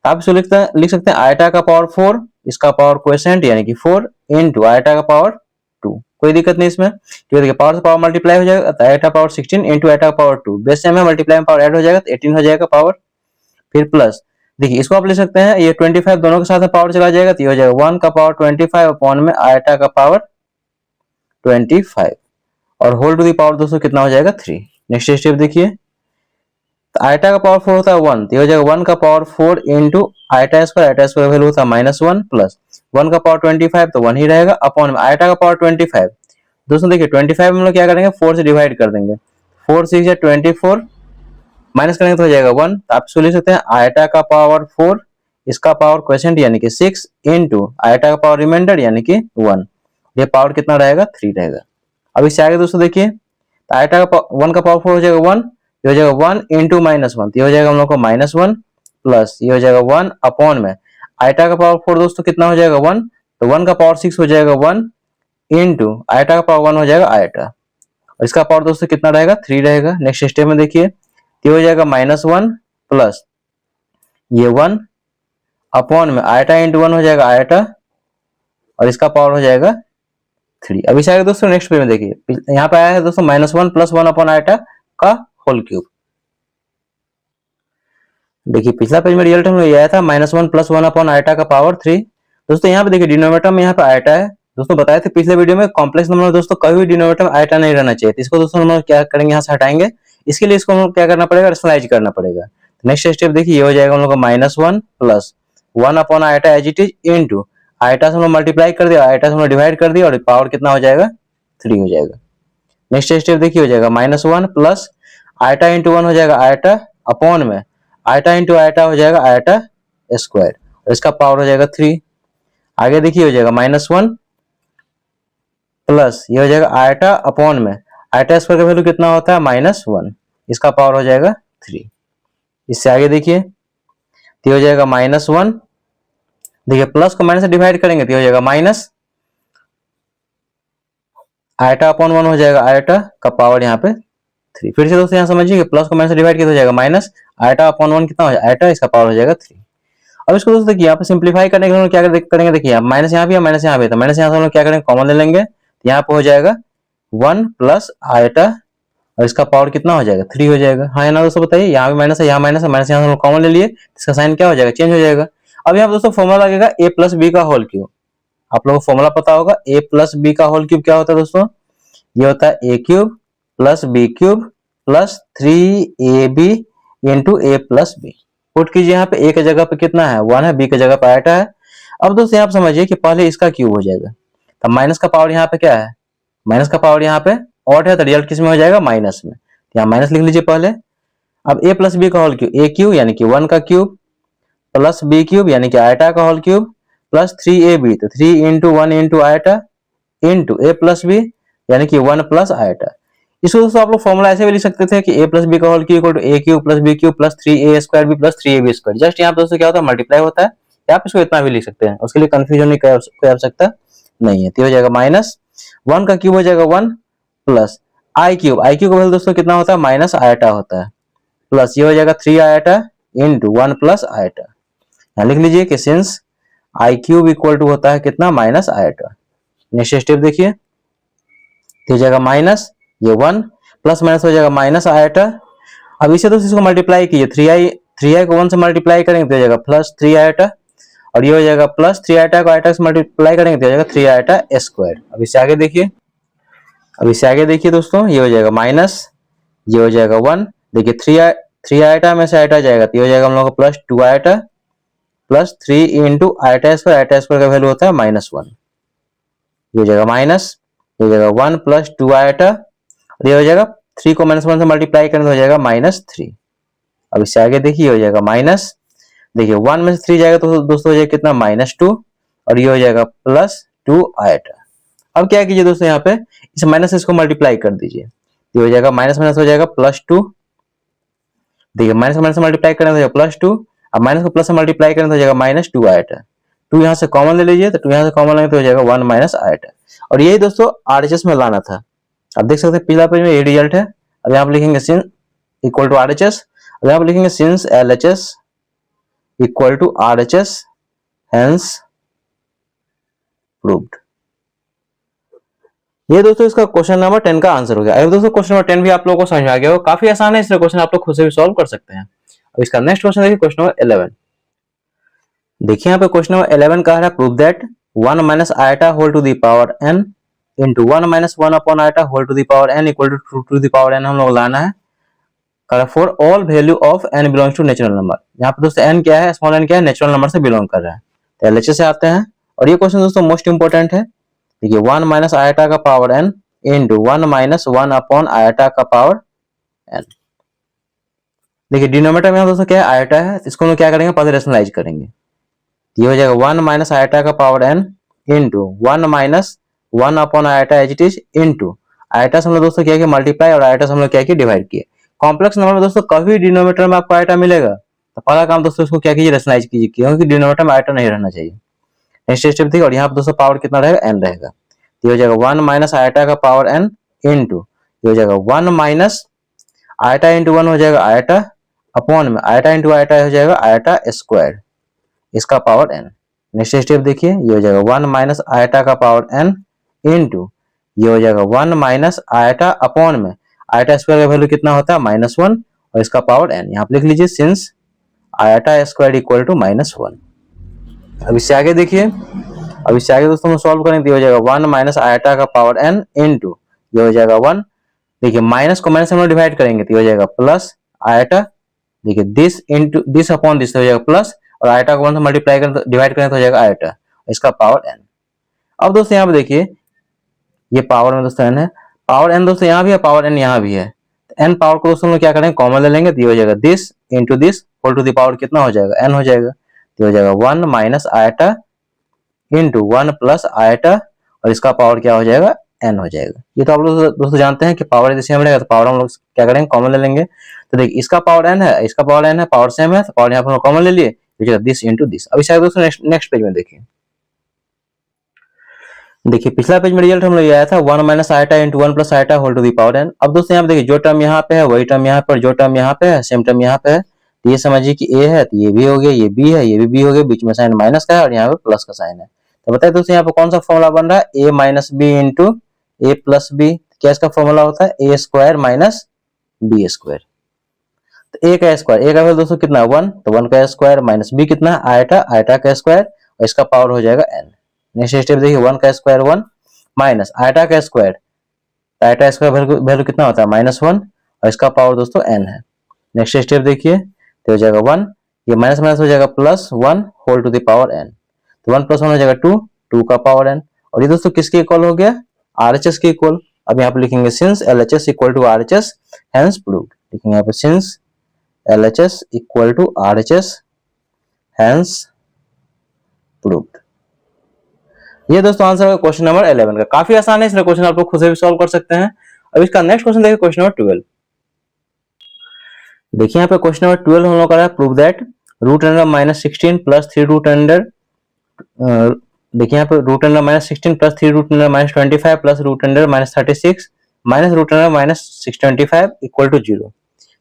आप इसको लिख सकते हैं आयटा का पावर 4 इसका पावर क्वोशिएंट यानी कि 4 इंटू आयटा का पावर 2। कोई दिक्कत नहीं इसमें क्योंकि देखिए पावर से पावर मल्टीप्लाई हो जाएगा तो आयटा पावर 16 इंटू आयटा का पावर 2 बेस सेम है मल्टीप्लाई में पावर ऐड हो जाएगा तो 18 हो जाएगा पावर। फिर प्लस देखिए इसको आप ले सकते हैं ये 25 दोनों के साथ में पावर चला जाएगा तो ये हो जाएगा 1 का पावर 25 अपॉन में आयटा का पावर 25 और होल टू द पावर दोस्तों कितना हो जाएगा 3। नेक्स्ट स्टेप देखिए तो आयटा का पावर 4 होता है 1 तो ये हो जाएगा 1 का power 4 into eta square value होता है -1 प्लस 1 का पावर 25 तो 1 ही रहेगा अपॉन में आयटा का पावर 25। दोस्तों देखिए 25 में हम लोग क्या करेंगे 4 से डिवाइड कर देंगे 4 6 या 24 माइनस करेंगे तो हो जाएगा 1। तो आप इसको लिख सकते हैं आयटा का पावर 4 इसका पावर क्वोशिएंट यानी कि 6 इंटू आयटा का पावर रिमाइंडर यानी कि 1 ये पावर कितना रहेगा 3 रहेगा। अब इससे आगे दोस्तों देखिए तो आयटा का 1 का पावर 4 हो जाएगा 1 ये हो जाएगा 1 इंटू -1 ये हो जाएगा हम लोग को -1 प्लस ये हो जाएगा 1 अपॉन में आयटा का पावर 4 दोस्तों कितना हो जाएगा 1 तो 1 का पावर 6 हो जाएगा 1 इंटू आयटा का पावर 1 हो जाएगा आयटा और इसका पावर दोस्तों कितना रहेगा 3 रहेगा। नेक्स्ट स्टेप में देखिए ये हो जाएगा -1 प्लस ये 1 अपॉन में आयटा इंटू 1 हो जाएगा आयटा और इसका पावर हो जाएगा 3। अब इसे आगे दोस्तों नेक्स्ट पेज में देखिए यहाँ पे आया है दोस्तों -1 प्लस 1 अपॉन आयटा का होल क्यूब। देखिए पिछला पेज में रिजल्ट हम लोग आया था -1 प्लस 1 अपॉन आयटा का पावर 3। दोस्तों यहाँ पे देखिए डिनोमिनेटर में यहाँ पे आयटा है। दोस्तों बताए थे पिछले वीडियो में कॉम्प्लेक्स नंबर दोस्तों कभी भी डिनोमिनेटर में आयटा नहीं रहना चाहिए। तो इसको दोस्तों हम लोग क्या करेंगे यहाँ से हटाएंगे। इसके लिए इसको हम लोग क्या करना पड़ेगा रैशनलाइज करना पड़ेगा। नेक्स्ट स्टेप देखिए ये हो जाएगा हम लोग का -1 plus 1 upon iota as it is into iota से हम लोग मल्टीप्लाई कर दिया आयटा से हम लोग डिवाइड कर दिया और पावर कितना हो जाएगा 3 हो जाएगा। नेक्स्ट स्टेप देखिए हो जाएगा -1 प्लस आयटा इंटू 1 हो जाएगा आयटा अपॉन में आयटा इंटू आयटा हो जाएगा आयटा स्क्वायर और इसका पावर हो जाएगा 3। आगे देखिए हो जाएगा -1 प्लस ये हो जाएगा आयटा अपॉन में आयटा स्क्वायर का वैल्यू कितना होता है -1 इसका पावर हो जाएगा 3। इससे आगे देखिए तो हो जाएगा -1 देखिए प्लस को माइनस से डिवाइड करेंगे तो हो जाएगा माइनस आयटा अपॉन 1 हो जाएगा आयटा का पावर यहाँ पे 3। फिर से दोस्तों यहाँ समझिए कि प्लस को माइनस से डिवाइड किया तो हो जाएगा माइनस आयटा अपॉन 1 कितना हो जाएगा आयटा इसका पावर हो जाएगा 3। अब इसको दोस्तों देखिए यहाँ पे सिंप्लीफाई करने के लिए क्या करेंगे देखिए माइनस यहाँ भी है माइनस यहाँ भी है तो माइनस यहाँ से हम लोग क्या करेंगे कॉमन ले लेंगे तो यहाँ पे हो जाएगा 1 प्लस आयटा और इसका पावर कितना हो जाएगा 3 हो जाएगा। हाँ या ना दोस्तों बताइए, यहाँ भी माइनस है, यहाँ माइनस है, माइनस यहाँ हम कॉमन ले लिए, इसका साइन क्या हो जाएगा, चेंज हो जाएगा। अब यहाँ दोस्तों फॉर्मूला लगेगा a प्लस बी का होल क्यूब। आप लोगों को फॉर्मूला पता होगा, a प्लस बी का होल क्यूब क्या होता है दोस्तों, ये होता है a cube plus B cube plus 3ab into A plus B. Put कीजिए, यहाँ पे a की जगह पे कितना है 1 है, b की जगह पे आयटा है। अब दोस्तों यहाँ पे समझिए कि पहले इसका क्यूब हो जाएगा, तो माइनस का पावर यहाँ पे क्या है, माइनस का पावर यहाँ पे ऑड है, तो रिजल्ट किस में हो जाएगा, माइनस में। यहाँ माइनस लिख लीजिए पहले। अब a प्लस बी का होल क्यूब, a क्यूब यानी कि 1 का क्यूब प्लस बी क्यूब यानी कि आयटा का होल क्यूब प्लस 3ab, तो 3 into 1 into eta into A plus B यानी कि 1 प्लस आयटा। इसको दोस्तों आप लोग फॉर्मूला ऐसे भी लिख सकते थे कि a प्लस बी का whole cube equal to a cube plus B cube plus 3a square B plus 3ab square. Just यहाँ पे दोस्तों क्या होता है, मल्टीप्लाई होता है, या आप इसको इतना भी लिख सकते हैं, उसके लिए कंफ्यूजन नहीं कोई आवश्यकता नहीं है। तो हो जाएगा माइनस 1 का क्यूब हो जाएगा 1 प्लस आई क्यूब का वैल्यू दोस्तों कितना होता है, माइनस आयटा होता है, प्लस ये हो जाएगा 3 आयटा इंटू 1 प्लस आयटा। यहाँ लिख लीजिए कि since I cube equal to होता है कितना, माइनस आयटा। नेक्स्ट स्टेप देखिए, हो जाएगा माइनस ये 1 प्लस माइनस हो जाएगा माइनस आयटा। अब इसे दोस्तों इसको मल्टीप्लाई कीजिए, 3i को 1 से मल्टीप्लाई करेंगे तो हो जाएगा प्लस 3 आयटा, और ये हो जाएगा प्लस 3 आयटा को आयटा से मल्टीप्लाई करेंगे तो हो जाएगा 3 आयटा स्क्वायर। अब इससे आगे देखिए, दोस्तों ये हो जाएगा माइनस, ये हो जाएगा 1, देखिए 3 आयटा में से आयटा जाएगा तो ये हो जाएगा हम लोग को plus 2 eta plus 3 into eta square का वैल्यू होता है -1, ये हो जाएगा माइनस, ये हो जाएगा 1 प्लस 2 आयटा, और ये हो जाएगा 3 को -1 से मल्टीप्लाई करें तो हो जाएगा -3। अब इससे आगे देखिए हो जाएगा माइनस, देखिए 1 में से 3 जाएगा तो दोस्तों हो जाएगा कितना, -2, और ये हो जाएगा प्लस 2 आयटा। अब क्या कीजिए दोस्तों, यहाँ पे इस माइनस से इसको मल्टीप्लाई कर दीजिए, ये हो जाएगा माइनस माइनस हो जाएगा +2, देखिए माइनस माइनस से मल्टीप्लाई करें तो हो जाएगा +2, अब माइनस को प्लस से मल्टीप्लाई करें तो हो जाएगा -2 आयटा। 2 यहाँ से कॉमन ले लीजिए, तो 2 यहाँ से कॉमन लेंगे तो हो जाएगा 1 माइनस आयटा। और यही दोस्तों आरएचएस में लाना था। आप देख सकते हैं पिछला पेज में ये रिजल्ट है। अब यहाँ पर लिखेंगे सिंस इक्वल टू आरएचएस, अब यहाँ पर लिखेंगे since LHS equal to RHS hence proved. ये दोस्तों इसका क्वेश्चन नंबर 10 का आंसर हो गया। अगर दोस्तों क्वेश्चन नंबर 10 भी आप लोगों को समझ में आ गया हो, काफी आसान है, इसलिए क्वेश्चन आप लोग खुद से भी सॉल्व कर सकते हैं। अब इसका नेक्स्ट क्वेश्चन देखिए, क्वेश्चन नंबर 11। देखिए यहाँ पे क्वेश्चन नंबर 11 कह रहा है prove that 1 minus iota whole to the power n into 1 minus 1 upon iota whole to the power n equal to 2 to the power n हम लोग लाना है। For all value of n belongs to natural number. यहाँ पे दोस्तों n क्या है, small n क्या है, नेचुरल नंबर से बिलोंग कर रहा है। तो एलएचएस से आते हैं, और ये क्वेश्चन दोस्तों मोस्ट इंपोर्टेंट है। देखिए 1 माइनस आयटा का power n into 1 minus 1 upon eta का पावर n। देखिए डिनोमिनेटर में दोस्तों क्या है, आयटा है, इसको हम क्या करेंगे, पहले रेशनलाइज करेंगे। ये हो जाएगा 1 माइनस आयटा का power n into 1 minus 1 upon iota as it is into iota से हम लोग दोस्तों क्या किया, मल्टीप्लाई, और आयटा से हम लोग क्या किया, डिवाइड किए। कॉम्प्लेक्स नंबर में दोस्तों कभी डिनोमिनेटर में आपको आयटा मिलेगा तो पहला काम दोस्तों इसको क्या कीजिए, रेशनलाइज कीजिए, क्योंकि डिनोमिनेटर में आयटा नहीं रहना चाहिए। नेक्स्ट स्टेप देखिए, और यहाँ पे दोस्तों पावर कितना रहेगा, n रहेगा। ये हो जाएगा 1 माइनस आयटा का पावर n इंटू ये हो जाएगा 1 माइनस आयटा इंटू 1 हो जाएगा आयटा अपॉन में आयटा इंटू आयटा हो जाएगा आयटा स्क्वायर, इसका पावर n। नेक्स्ट स्टेप देखिए, ये हो जाएगा 1 माइनस आयटा का पावर n इंटू ये हो जाएगा 1 माइनस आयटा अपॉन में आयटा स्क्वायर का वैल्यू कितना होता है, -1, और इसका पावर n। यहाँ पे लिख लीजिए since iota square equal to -1। अब इससे आगे देखिए, अब इससे आगे दोस्तों हम सॉल्व करेंगे तो हो जाएगा 1 माइनस आयटा का पावर n इंटू ये हो जाएगा 1, देखिए माइनस को माइनस से हम लोग डिवाइड करेंगे तो हो जाएगा प्लस आयटा, देखिए this into this upon this हो जाएगा प्लस, और आयटा को 1 से मल्टीप्लाई करें तो डिवाइड करें तो हो जाएगा आयटा, इसका पावर n। अब दोस्तों यहाँ पे देखिए ये पावर में दोस्तों n है, पावर n दोस्तों यहाँ भी है, पावर n यहाँ भी है। तो n पावर को दोस्तों हम लोग क्या करेंगे, कॉमन ले लेंगे तो ये हो जाएगा this into this whole to the power कितना हो जाएगा, n हो जाएगा। तो हो जाएगा 1 minus iota into 1 plus eta, और इसका पावर क्या हो जाएगा, n हो जाएगा। ये तो आप लोग दोस्तों जानते हैं कि पावर यदि सेम रहेगा तो पावर हम लोग क्या करेंगे, कॉमन ले लेंगे। तो देखिए इसका पावर n है, इसका पावर n है, पावर सेम है, तो पावर यहाँ पर हम कॉमन ले लिए, दिस इंटू दिस। अब इसे दोस्तों नेक्स्ट पेज में देखिए, देखिए पिछला पेज में रिजल्ट हम लोग आया था 1 minus iota into 1 plus iota whole to the power n। अब दोस्तों यहाँ पे देखिए जो टर्म यहाँ पे है वही टर्म यहाँ पे, और जो टर्म यहाँ पे है सेम टर्म यहाँ पे है। तो ये समझिए कि a है तो ये भी हो गया, ये b है, ये भी b हो गया, बीच में साइन माइनस का है और यहाँ पे प्लस का साइन है। तो बताइए दोस्तों यहाँ पे कौन सा फॉर्मूला बन रहा है, a minus B into A plus B. क्या इसका फॉर्मूला होता है, A square minus B square. तो ए का स्क्वायर, ए का वैल्यू दोस्तों कितना 1, तो 1 का स्क्वायर माइनस बी कितना आयटा, आयटा का स्क्वायर और इसका पावर हो जाएगा n। नेक्स्ट स्टेप देखिए 1 का स्क्वायर 1 माइनस आयटा का स्क्वायर, आयटा स्क्वायर वैल्यू कितना होता है -1 और इसका पावर दोस्तों n है। नेक्स्ट स्टेप देखिए तो हो जाएगा 1, ये माइनस माइनस हो जाएगा +1 whole to the power n, तो 1 + 1 हो जाएगा 2, 2 का पावर n। और ये दोस्तों किसके इक्वल हो गया, RHS के इक्वल। अब यहाँ पे लिखेंगे since LHS equal to RHS hence proved, लिखेंगे यहाँ पे since LHS equal to RHS hence proved. ये दोस्तों आंसर है क्वेश्चन नंबर 11 का। काफी आसान है, इसलिए क्वेश्चन आप लोग खुद से भी सॉल्व कर सकते हैं। अब इसका नेक्स्ट क्वेश्चन देखिए क्वेश्चन नंबर 12। देखिए यहाँ पे क्वेश्चन नंबर 12 हम लोग कर रहा है prove that root under -16 plus 3 root under, देखिए यहाँ पे root under -16 plus 3 root under -25 plus root under -36 minus root under -625 equal to 0।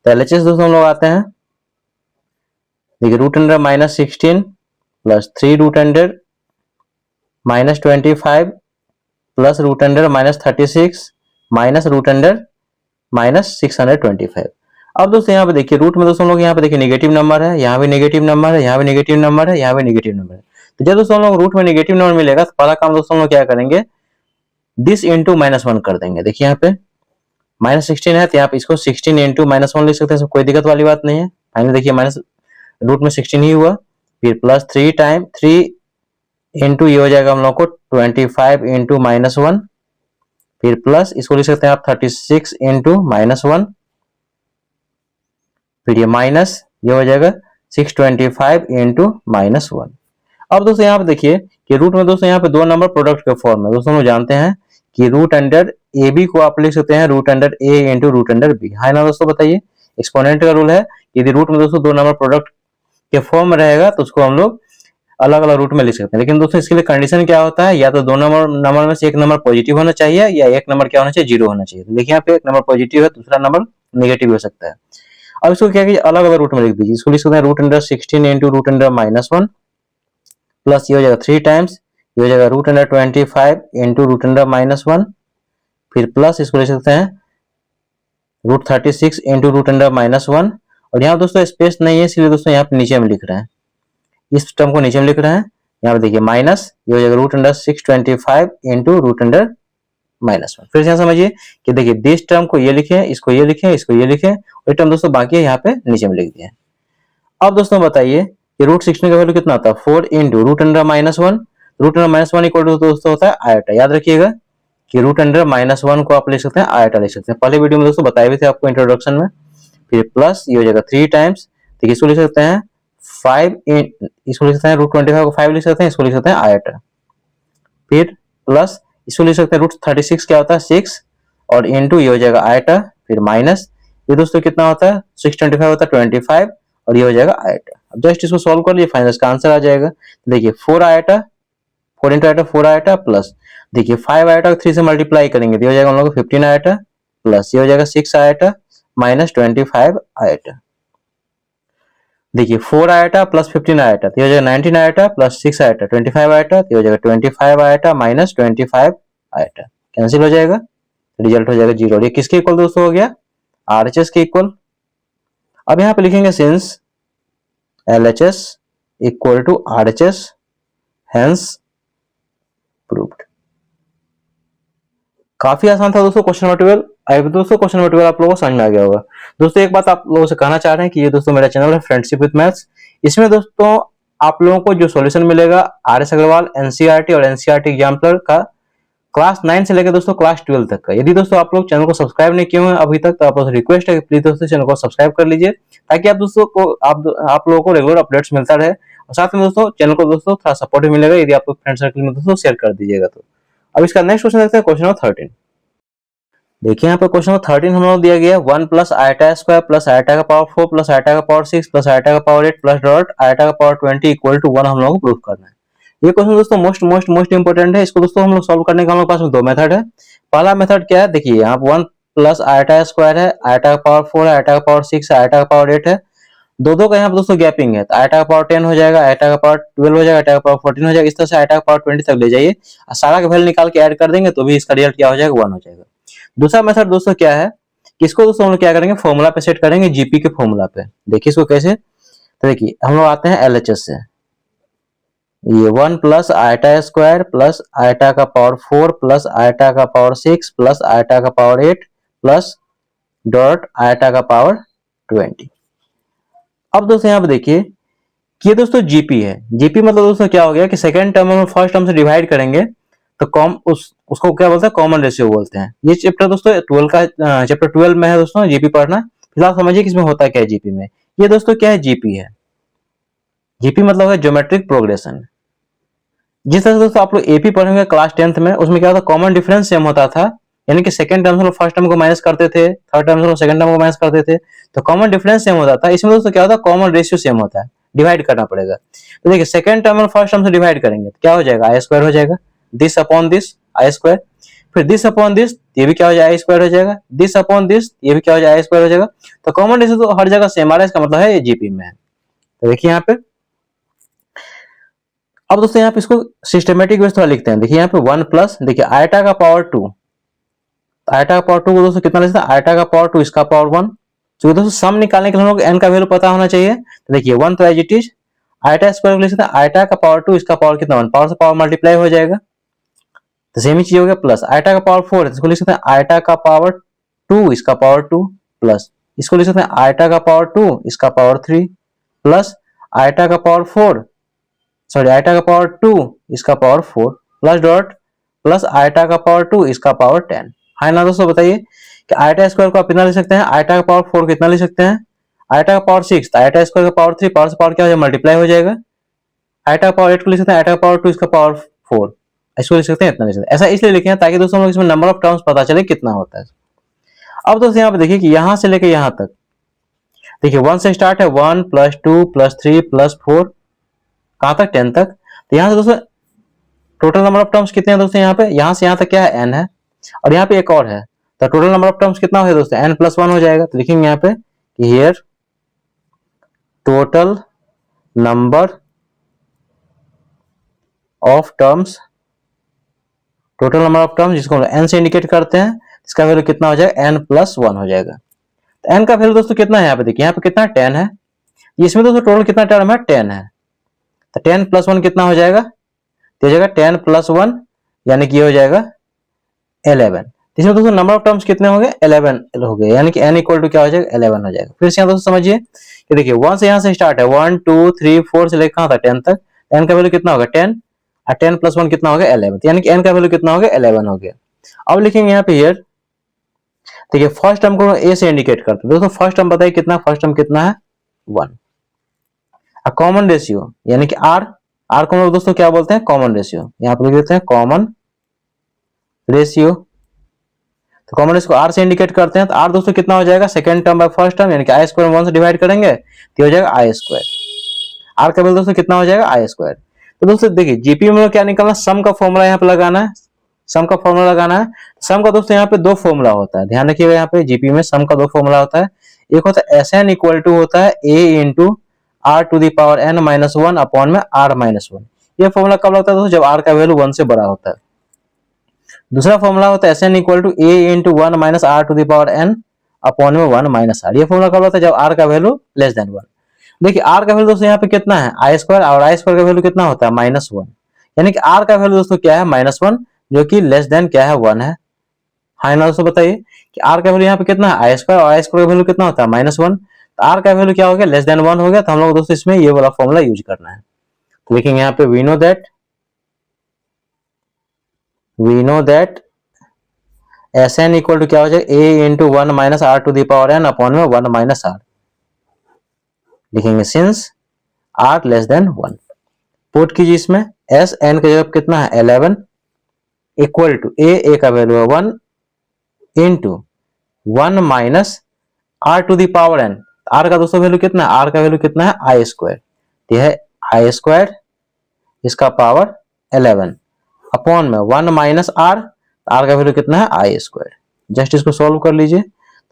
तो LHS दोस्तों हम लोग आते हैं, देखिए root under -16 plus 3 root under -25 plus root under -36 minus root under -625। अब दोस्तों यहाँ पे देखिए रूट में दोस्तों हम लोग यहाँ पे देखिए नेगेटिव नंबर है, यहाँ भी नेगेटिव नंबर है, यहाँ भी नेगेटिव नंबर है, यहाँ भी नेगेटिव नंबर है। तो जब दोस्तों हम लोग रूट में नेगेटिव नंबर मिलेगा तो पहला काम दोस्तों हम लोग क्या करेंगे, दिस इंटू -1 कर देंगे। देखिए यहाँ पे -16 है तो यहाँ पे इसको 16 इंटू -1 लिख सकते हैं, कोई दिक्कत वाली बात नहीं है। फाइनली देखिए माइनस रूट में 16 ही हुआ, फिर प्लस 3 टाइम 3 इंटू ये हो जाएगा हम लोग को 25 इंटू -1, फिर प्लस इसको लिख सकते हैं आप 36 इंटू -1, फिर ये माइनस ये हो जाएगा 625 इंटू -1। अब दोस्तों यहाँ पे देखिए कि रूट में दोस्तों यहाँ पे दो नंबर प्रोडक्ट के फॉर्म में दोस्तों हम जानते हैं कि रूट अंडर ए बी को आप लिख सकते हैं रूट अंडर ए इंटू रूट अंडर बी, है ना दोस्तों। बताइए एक्सपोनेंट का रूल है, यदि रूट में दोस्तों दो नंबर प्रोडक्ट के फॉर्म में रहेगा तो उसको हम लोग अलग अलग रूट में लिख सकते हैं। लेकिन दोस्तों इसके लिए कंडीशन क्या होता है, या तो दो नंबर में से एक नंबर पॉजिटिव होना चाहिए या एक नंबर क्या होना चाहिए, 0 होना चाहिए। देखिए यहाँ पे एक नंबर पॉजिटिव है, दूसरा नंबर नेगेटिव हो सकता है। अब इसको क्या कीजिए अलग अलग रूट में लिख दीजिए। इसको लिख सकते हैं root under 16 into root under -1 plus ये हो जाएगा 3 टाइम्स ये हो जाएगा root under 25 into root under -1, फिर प्लस इसको लिख सकते हैं रूट 36 इंटू रूट अंडर -1। और यहाँ दोस्तों स्पेस नहीं है इसलिए दोस्तों यहाँ पे नीचे में लिख रहे हैं, इस टर्म को नीचे में लिख रहे हैं। यहाँ पे देखिए माइनस ये हो जाएगा root under 625 into root under -1। फिर से यहाँ समझिए कि देखिए दिस टर्म को ये लिखे, इसको ये लिखे, इसको ये लिखे, और टर्म दोस्तों बाकी है यहाँ पे नीचे में लिख दिए। अब दोस्तों बताइए कि रूट 16 का वैल्यू कितना होता है 4 into root under -1, root under -1 equal to दोस्तों होता है आयटा। याद रखिएगा कि रूट अंडर -1 को आप लिख सकते हैं आयटा लिख सकते हैं, पहले वीडियो में दोस्तों बताए हुए थे आपको इंट्रोडक्शन में। फिर प्लस ये हो जाएगा 3 टाइम्स, तो इसको लिख सकते हैं 5 इसको लिख सकते हैं रूट 25 को 5 लिख सकते हैं, इसको लिख सकते हैं आयटा। फिर प्लस इसको लिख सकते हैं रूट 36 क्या होता है 6 और इंटू ये हो जाएगा आयटा, फिर माइनस ये दोस्तों कितना होता है 625 होता है 25 और ये हो जाएगा आयटा। अब जस्ट इसको सॉल्व कर लिए फाइनल इसका आंसर आ जाएगा। देखिए 4 eta 4 into eta 4 eta plus देखिए 5 आयटा 3 से मल्टीप्लाई करेंगे तो ये हो जाएगा हम लोग को 15 आयटा प्लस ये हो जाएगा 6 आयटा माइनस 25 आयटा। देखिए 4 आयटा प्लस 15 आयटा तो ये हो जाएगा 19 आयटा प्लस 6 आयटा 25 आयटा तो ये हो जाएगा 25 आयटा माइनस 25 आयटा, कैंसिल हो जाएगा, रिजल्ट हो जाएगा 0। और ये किसके इक्वल दोस्तों हो गया RHS के इक्वल। अब यहाँ पे लिखेंगे since LHS equal to RHS hence proved. काफी आसान था दोस्तों क्वेश्चन नंबर 12। आई होप दोस्तों क्वेश्चन नंबर 12 आप लोगों को समझ में आ गया होगा। दोस्तों एक बात आप लोगों से कहना चाह रहे हैं कि ये दोस्तों मेरा चैनल है फ्रेंडशिप विद मैथ्स, इसमें दोस्तों आप लोगों को जो सॉल्यूशन मिलेगा RS अग्रवाल NCERT और NCERT एग्जाम्पलर का क्लास 9 से लेकर दोस्तों क्लास 12 तक का। यदि दोस्तों आप लोग चैनल को सब्सक्राइब नहीं किए हुए अभी तक तो आप रिक्वेस्ट है कि प्लीज दोस्तों चैनल को सब्सक्राइब कर लीजिए ताकि आप दोस्तों को आप लोगों को रेगुलर अपडेट्स मिलता रहे। और साथ में दोस्तों चैनल को दोस्तों थोड़ा सपोर्ट भी मिलेगा यदि आप लोग फ्रेंड सर्कल में दोस्तों शेयर कर दीजिएगा तो। अब इसका नेक्स्ट क्वेश्चन देखते हैं क्वेश्चन नंबर 13। देखिए यहाँ पे क्वेश्चन नंबर 13 हम लोग दिया गया 1 plus eta square plus eta का पावर 4 प्लस आयटा का पावर 6 प्लस आयटा का पावर 8 प्लस डॉट आयटा का पावर 20 इक्वल टू 1 हम लोग को प्रूफ करना है। ये क्वेश्चन दोस्तों मोस्ट इंपोर्टेंट है। इसको दोस्तों हम लोग सॉल्व करने का हम लोग पास में दो मेथड है। पहला मेथड क्या है देखिए यहाँ 1 प्लस आयटा स्क्वायर है, आयटा का पावर 4 है, आयटा का पावर 6 है, आयटा का पावर 8 है, दो का यहाँ पे दोस्तों गैपिंग है तो आयटा का पावर 10 हो जाएगा, आयटा का पावर 12 हो जाएगा, आयटा का पावर 14 हो जाएगा। इस तरह से आयटा का पावर 20 तक ले जाइए और सारा का वैल्यू निकाल के ऐड कर देंगे तो भी इसका रिजल्ट क्या हो जाएगा 1 हो जाएगा। दूसरा मेथड दोस्तों क्या है किसको दोस्तों हम लोग क्या करेंगे, फॉर्मूला पे सेट करेंगे, जीपी के फॉर्मूला पे। देखिए इसको कैसे, तो देखिए हम लोग आते हैं एलएचएस से, ये 1 plus eta square plus eta का पावर 4 प्लस आयटा का पावर 6 प्लस आयटा का पावर 8 प्लस डॉट आयटा का पावर 20। अब दोस्तों यहाँ पे देखिए कि ये दोस्तों जीपी है। जीपी मतलब दोस्तों क्या हो गया कि सेकंड टर्म में फर्स्ट टर्म से डिवाइड करेंगे तो उसको क्या बोलते हैं, कॉमन रेशियो बोलते हैं। ये चैप्टर दोस्तों 12 का चैप्टर 12 में है दोस्तों जीपी पढ़ना। फिलहाल समझिए कि इसमें होता क्या है जीपी में। ये दोस्तों क्या है, जीपी है। जीपी मतलब है ज्योमेट्रिक प्रोग्रेशन। जिस तरह से दोस्तों आप लोग एपी पढ़ेंगे क्लास 10th में, उसमें क्या होता, कॉमन डिफरेंस सेम होता था, यानी कि सेकंड टर्म से लोग फर्स्ट टर्म को माइनस करते थे, थर्ड टर्म से लोग सेकंड टर्म को माइनस करते थे, तो कॉमन डिफरेंस सेम होता था। इसमें दोस्तों क्या होता है, कॉमन रेशियो सेम होता है, डिवाइड करना पड़ेगा। तो देखिए सेकंड टर्म और फर्स्ट टर्म से डिवाइड करेंगे तो क्या हो जाएगा, आई स्क्वायर हो जाएगा, this upon this I square, फिर दिस अपॉन दिस, ये भी क्या हो जाएगा, आई स्क्वायर हो जाएगा, दिस अपॉन दिस, ये भी क्या हो जाएगा, आई स्क्वायर हो जाएगा। तो कॉमन रेशियो तो हर जगह सेम आ रहा है, इसका मतलब है ये जीपी में है। तो देखिए यहाँ पे, अब दोस्तों यहाँ पे इसको सिस्टमेटिक वे थोड़ा लिखते हैं। देखिए यहाँ पे 1 प्लस, देखिए आयटा का पावर 2, आयटा का पावर 2 को दोस्तों कितना लिखते हैं, आयटा का पावर 2 इसका पावर 1। तो दोस्तों सम निकालने के लिए हम लोग n का वैल्यू पता होना चाहिए। तो देखिए 1 तो as it is, iota square को लिख सकते हैं आयटा का पावर 2 इसका पावर कितना 1, पावर से पावर मल्टीप्लाई हो जाएगा, तो सेम ही चीज हो गया। प्लस आयटा का पावर 4 है, इसको लिख सकते हैं आयटा का पावर 2 इसका पावर 2, प्लस इसको लिख सकते हैं आयटा का पावर 2 इसका पावर 3, प्लस आयटा का पावर 4, सॉरी आयटा का पावर 2 इसका power 4, plus dot plus eta का पावर 2 इसका पावर 10 है ना। दोस्तों बताइए कि आयटा स्क्वायर को आप कितना लिख सकते हैं, आयटा का पावर 4 कितना लिख सकते हैं, आयटा का पावर 6, तो आयटा स्क्वायर का पावर 3, पावर से पावर क्या हो जाएगा, मल्टीप्लाई हो जाएगा। आयटा का पावर 8 को लिख सकते हैं आयटा का पावर 2 इसका पावर 4, इसको लिख सकते हैं, इतना लिख सकते हैं। ऐसा इसलिए लिखे हैं ताकि दोस्तों हम लोग इसमें नंबर ऑफ टर्म्स पता चले कितना होता है। अब दोस्तों यहाँ पे देखिए कि यहां से लेकर यहां तक, देखिए 1 से स्टार्ट है, 1 प्लस 2 प्लस 3 प्लस 4, कहां तक, 10 तक। तो यहां से दोस्तों टोटल नंबर ऑफ टर्म्स कितने हैं दोस्तों, यहाँ पे यहां से यहां तक क्या है, n है, और यहाँ पे एक और है, तो टोटल नंबर ऑफ टर्म्स कितना हो दोस्तों, n प्लस 1 हो जाएगा। तो लिखेंगे यहाँ पे here total number of terms, total number of terms जिसको हम n से इंडिकेट करते हैं, इसका वैल्यू कितना हो जाएगा, n प्लस 1 हो जाएगा। तो n का वैल्यू दोस्तों कितना है, यहाँ पे देखिए यहाँ पे कितना 10 है, इसमें दोस्तों टोटल कितना टर्म है, 10 है, तो 10 प्लस 1 कितना हो जाएगा, तो हो जाएगा 10 प्लस 1 यानी कि हो जाएगा 11। इसमें दोस्तों नंबर ऑफ टर्म्स कितने हो गए, 11 हो गए, यानी कि n इक्वल टू क्या हो जाएगा, 11 हो जाएगा। फिर से यहाँ दोस्तों समझिए कि देखिए 1 से यहाँ से स्टार्ट है, 1 2 3 4 से लेकर कहां था, 10 तक, n का वैल्यू कितना होगा 10, और 10 प्लस 1 कितना हो गया 11, यानी कि n का वैल्यू कितना हो गया 11 हो गया। अब लिखेंगे यहाँ पे हियर, देखिए फर्स्ट टर्म को a से इंडिकेट करते हैं। दोस्तों फर्स्ट टर्म बताइए कितना, फर्स्ट टर्म कितना है 1, और कॉमन रेशियो यानी कि r, r को हम लोग दोस्तों क्या बोलते हैं, कॉमन रेशियो, यहाँ पे लिख देते हैं कॉमन रेशियो। तो कॉमन रेशियो को r से इंडिकेट करते हैं, तो r दोस्तों कितना हो जाएगा, second term by first term, यानी कि आई स्क्वायर 1 से डिवाइड करेंगे तो हो जाएगा आई स्क्वायर, r का वैल्यू दोस्तों कितना हो जाएगा, आई स्क्वायर। तो दोस्तों देखिए जीपी में क्या निकलना, सम का फॉर्मूला यहाँ पे लगाना है, सम का फॉर्मूला लगाना है। सम का दोस्तों यहाँ पे दो फॉर्मूला होता है, ध्यान रखिएगा, यहाँ पे जीपी में सम का दो फॉर्मूला होता है। एक होता है Sn इक्वल टू होता है a into R to the power n minus 1 upon में r माइनस 1। ये फॉर्मूला कब लगता है दोस्तों, जब r का वैल्यू 1 से बड़ा होता है। दूसरा फॉर्मूला होता है Sn equal to a into 1 minus are to the power n upon में 1 माइनस r। ये फॉर्मूला कब लगता है, जब r का वैल्यू लेस देन 1। देखिए r का वैल्यू दोस्तों यहाँ पे कितना है, आई स्क्वायर, और आई स्क्वायर का वैल्यू कितना होता है, माइनस 1, यानी कि r का वैल्यू दोस्तों क्या है, माइनस 1, जो कि लेस देन क्या है, 1 है। हाँ ना दोस्तों बताइए कि r का वैल्यू यहाँ पे कितना है, आई स्क्वायर, और आई स्क्वायर का वैल्यू कितना होता है, माइनस 1, तो r का वैल्यू क्या हो गया, लेस देन 1 हो गया। तो हम लोग दोस्तों इसमें ये वाला फॉर्मूला यूज करना है। तो लिखेंगे यहाँ पे we know that Sn equal to क्या हो जाएगा, a into 1 minus are to the power n upon में 1 माइनस r। लिखेंगे since r less than 1, put कीजिए इसमें, Sn का जवाब कितना है 11 इक्वल टू a का वैल्यू है 1 into 1 minus r to the power n, r का दोस्तों वैल्यू कितना है, r का वैल्यू कितना है, आई स्क्वायर, यह है आई स्क्वायर इसका पावर 11 अपॉन में 1 माइनस r, r का वैल्यू कितना है, आई स्क्वायर। जस्ट इसको सॉल्व कर लीजिए,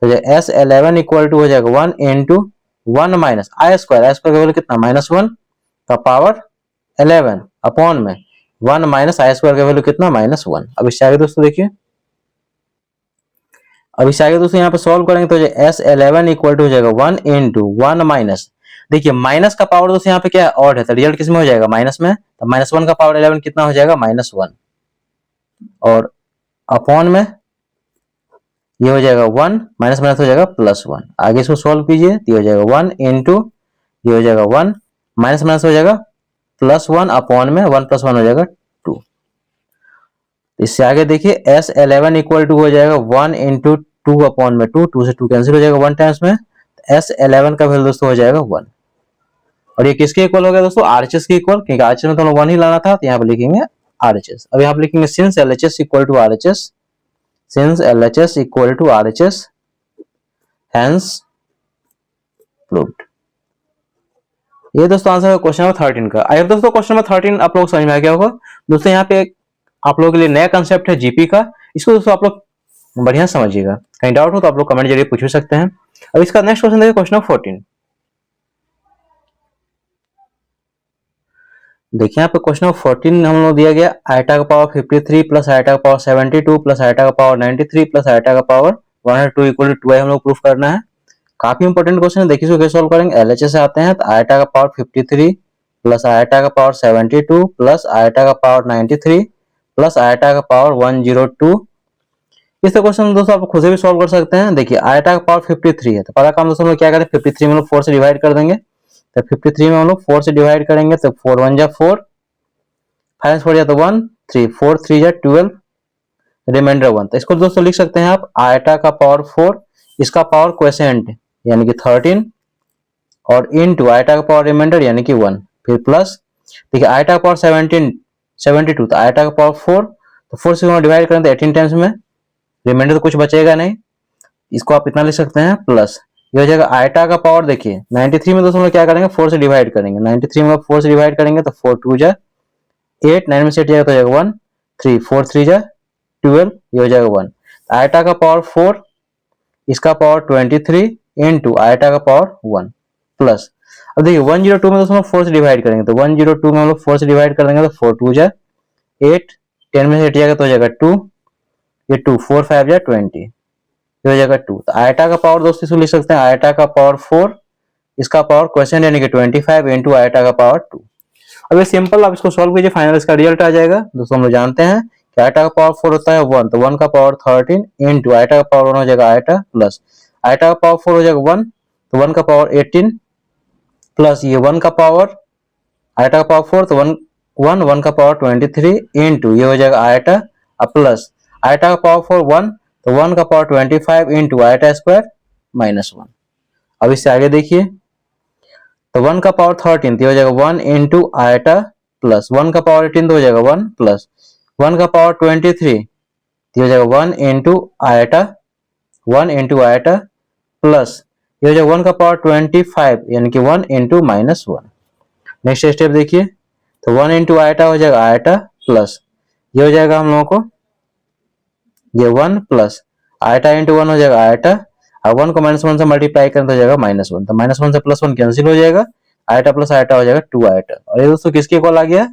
तो S11 इक्वल टू हो जाएगा 1 इंटू 1 माइनस आई स्क्वायर, आई स्क्वायर का वैल्यू कितना, माइनस 1 का पावर 11 अपॉन में 1 माइनस आई स्क्वायर का वैल्यू कितना, माइनस 1। अब इससे आगे दोस्तों देखिए, अब इससे आगे दोस्तों यहाँ पे सॉल्व करेंगे तो S11 इक्वल टू हो जाएगा 1 इंटू 1 माइनस, देखिए माइनस का पावर दोस्तों यहाँ पे क्या है, ऑड है, तो रिजल्ट किस में हो जाएगा, माइनस में, तो -1 का पावर 11 कितना हो जाएगा, -1, और अपॉन में ये हो जाएगा 1, माइनस माइनस हो जाएगा +1, आगे इसको सॉल्व कीजिए तो ये हो जाएगा 1 इंटू, ये हो जाएगा 1, माइनस माइनस हो जाएगा +1, अपॉन में 1 + 1 हो जाएगा 2। इससे आगे देखिए S11 इक्वल टू हो जाएगा 1 इंटू 2 अपॉन में 2, 2 से 2 कैंसिल हो जाएगा 1 टाइम्स में, S11 का वैल्यू दोस्तों हो जाएगा 1, और ये किसके इक्वल हो गया दोस्तों, RHS के इक्वल, क्योंकि RHS में तो 1 ही लाना था, तो यहाँ पे लिखेंगे RHS। अब यहाँ पे लिखेंगे since LHS equal to RHS, since LHS equal to RHS hence proved. ये दोस्तों आंसर है क्वेश्चन नंबर 13 का। आई होप दोस्तों क्वेश्चन नंबर 13 आप लोग समझ में आ गया होगा। दोस्तों यहाँ पे आप लोगों के लिए नया कंसेप्ट है जीपी का, इसको दोस्तों आप लोग बढ़िया समझिएगा, कहीं डाउट हो तो आप लोग कमेंट जरिए पूछ भी सकते हैं। अब इसका नेक्स्ट क्वेश्चन देखिए, क्वेश्चन नंबर 14। देखिए यहाँ पे क्वेश्चन नंबर 14 हम लोग दिया गया आयटा का पावर 53 प्लस आयटा का पावर 72 प्लस आयटा का पावर 93 प्लस आयटा का पावर 102 इक्वल टू 2 हम लोग प्रूफ करना है। काफी इंपॉर्टेंट क्वेश्चन है, देखिए इसको कैसे सॉल्व करेंगे। एलएचएस से आते हैं तो आयटा का पावर 53 प्लस आयटा का पावर 72 प्लस आयटा का पावर 93 प्लस आयटा का पावर 102। इस क्वेश्चन दोस्तों आप खुद से भी सॉल्व कर सकते हैं। देखिए आयटा का पावर 53 है तो पहला काम दोस्तों हम लोग क्या करें, 53 में हम लोग 4 से डिवाइड कर देंगे, तो 53 में हम लोग 4 से डिवाइड करेंगे तो 4 1 जा 4, 5 4 जा तो 1, 3 4 3 जा 12, रिमाइंडर 1। तो इसको दोस्तों लिख सकते हैं आप आयटा का पावर 4, इसका पावर क्वोशिएंट यानी कि 13 और इनटू आयटा का पावर रिमाइंडर यानी कि 1, फिर प्लस देखिए आयटा का पावर 72 तो आयटा का पावर 4, तो 4 से डिवाइड करें तो 18 टाइम्स में, रिमाइंडर तो कुछ बचेगा नहीं, इसको आप इतना लिख सकते हैं प्लस ये हो जाएगा आयटा का पावर। देखिए 93 में दोस्तों हम लोग क्या करेंगे, 4 से डिवाइड करेंगे, 93 में 4 से डिवाइड करेंगे तो 4 2 जा 8, 9 में से 8 जाएगा तो हो जाएगा 1, 3 4 3 जा 12, ये हो जाएगा 1। आयटा का पावर 4, इसका पावर 23 इनटू आयटा का पावर 1 प्लस, अब देखिए 102 में दोस्तों 4 से डिवाइड करेंगे तो 102 में हम लोग 4 से डिवाइड कर देंगे तो 4 2 जा 8, 10 में से 8 जाएगा तो हो जाएगा 2, ये 2 4 5 जा 20, ये हो जाएगा 2। तो आयटा का पावर दोस्तों इसको लिख सकते हैं आयटा का पावर 4, इसका पावर क्वोशिएंट यानी कि 25 इनटू आयटा का पावर 2। अब ये सिंपल, आप इसको सॉल्व कीजिए, फाइनल इसका रिजल्ट आ जाएगा। दोस्तों हम लोग जानते हैं कि आयटा का पावर 4 होता है 1, तो 1 का पावर 13 इनटू आयटा का पावर 1 हो जाएगा आयटा प्लस आयटा का पावर 4 हो जाएगा 1, तो 1 का पावर 18 प्लस ये 1 का पावर आयटा का पावर 4 तो 1 का पावर 23 इनटू ये हो जाएगा आयटा प्लस आयटा का पावर 4 1, तो 1 का पावर 25 इनटू आयटा स्क्वायर -1। अब इससे आगे देखिए तो 1 का पावर 13 तो हो जाएगा 1 इनटू आयटा प्लस 1 का पावर 18 तो हो जाएगा 1 प्लस 1 का पावर 23 तो हो जाएगा 1 into eta, 1 into eta plus ये हो जाएगा 1 का पावर 25 यानी कि 1 इनटू -1। नेक्स्ट स्टेप देखिए तो 1 इनटू आयटा हो जाएगा आयटा प्लस ये हो जाएगा हम लोगों को ये 1 प्लस आयटा इंटू 1 हो जाएगा आयटा, और 1 को -1 से मल्टीप्लाई करें तो हो जाएगा -1, तो -1 से +1 कैंसिल हो जाएगा, आयटा प्लस आयटा हो जाएगा 2 आयटा। और ये दोस्तों किसके इक्वल आ गया,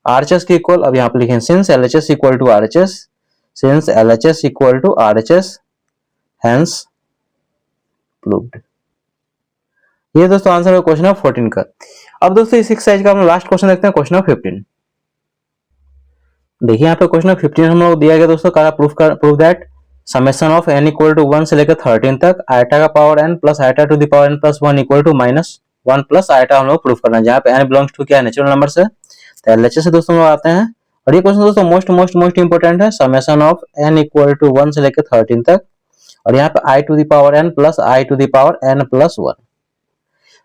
आरएचएस के इक्वल। अब यहाँ पे लिखें since LHS equal to RHS, since LHS equal to RHS hence proved. ये दोस्तों आंसर है क्वेश्चन नंबर 14 का। अब दोस्तों इस एक्सरसाइज का हम लास्ट क्वेश्चन देखते हैं, क्वेश्चन नंबर 15। देखिए यहाँ पे क्वेश्चन 15 हम लोग दिया गया दोस्तों, proof that summation of n equal to 1 से लेकर 13 तक आयटा का power n plus iota to the power n plus 1 equal to -1 plus iota हम लोग प्रूफ करना है, जहाँ पे n बिलोंग्स टू क्या है, नेचुरल नंबर से। तो एलएचएस से दोस्तों हम लोग आते हैं, और ये क्वेश्चन दोस्तों मोस्ट इंपोर्टेंट है, summation of n equal to 1 से लेकर 13 तक, और यहाँ पे i to the power n plus i to the power n plus 1।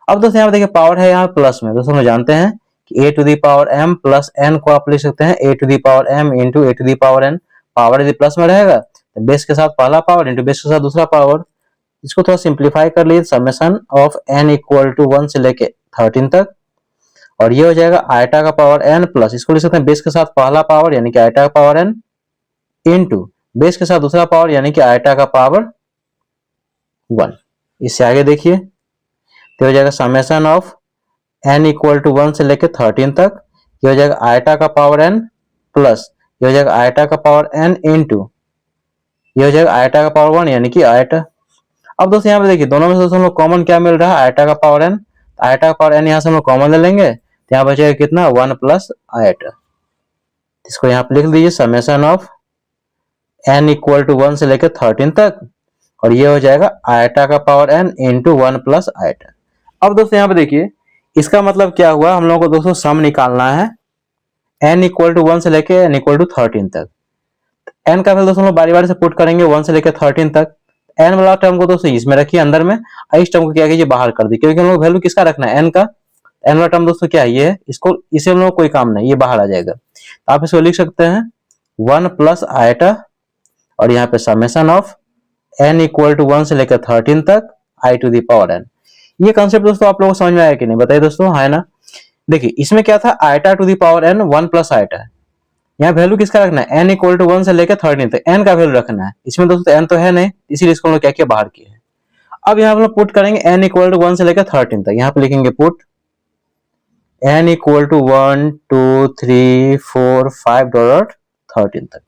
अब दोस्तों यहाँ पे देखिए पावर है यहाँ प्लस में, दोस्तों हम जानते हैं कि a to the power m plus n को आप लिख सकते हैं a to the power m into a to the power n। Power यदि प्लस में रहेगा तो बेस के साथ पहला पावर इंटू बेस के साथ दूसरा पावर। इसको थोड़ा सिंप्लीफाई कर लीजिए, summation of n equal to 1 से लेके 13 तक, और ये हो जाएगा आयटा का पावर n प्लस, इसको लिख सकते हैं बेस के साथ पहला पावर यानी कि आयटा का पावर n इंटू बेस के साथ दूसरा पावर यानी कि आयटा का पावर 1। इससे आगे देखिए तो हो जाएगा summation of n equal to 1 से लेके 13 तक, ये हो जाएगा आयटा का पावर n प्लस ये हो जाएगा आयटा का पावर n इंटू ये हो जाएगा आयटा का पावर 1 यानी कि आयटा। अब दोस्तों यहाँ पे देखिए दोनों में से दोस्तों हम लोग कॉमन क्या मिल रहा है, आयटा का पावर n। आयटा का पावर n यहाँ से हम लोग कॉमन ले लेंगे तो यहाँ बचेगा कितना 1 प्लस आयटा। इसको यहाँ पे लिख दीजिए summation of n equal to 1 से लेकर 13 तक, और ये हो जाएगा आयटा का power n into 1 plus eta. अब दोस्तों यहाँ पे देखिए इसका मतलब क्या हुआ, हम लोगों को दोस्तों सम निकालना है n इक्वल टू 1 से लेकर n इक्वल टू 13 तक। n का वैल्यू दोस्तों हम लोग बारी बारी से पुट करेंगे 1 से लेकर 13 तक। n वाला टर्म को दोस्तों इसमें रखिए अंदर में, और इस टर्म को क्या कीजिए बाहर कर दी, क्योंकि हम लोग वैल्यू किसका रखना है n का। n वाला टर्म दोस्तों क्या है, ये है, इसको इसे हम लोग कोई काम नहीं, ये बाहर आ जाएगा। तो आप इसको लिख सकते हैं 1 प्लस आयटा और यहाँ पे summation of n equal to 1 से लेकर 13 तक i to the power n। ये कॉन्सेप्ट दोस्तों आप लोगों को समझ में आया कि नहीं, बताइए दोस्तों, है ना। देखिए इसमें क्या था, iota to the power n 1 plus iota. यहाँ वैल्यू किसका रखना है, n इक्वल टू 1 से लेकर 13 तक n का वैल्यू रखना है। इसमें दोस्तों n तो है नहीं, इसीलिए इसको हम लोग क्या किया बाहर किया है। अब यहाँ हम लोग पुट करेंगे n इक्वल टू 1 से लेकर 13 तक। यहाँ पे लिखेंगे put n equal to 1 2 3 4 5 dot 13 तक।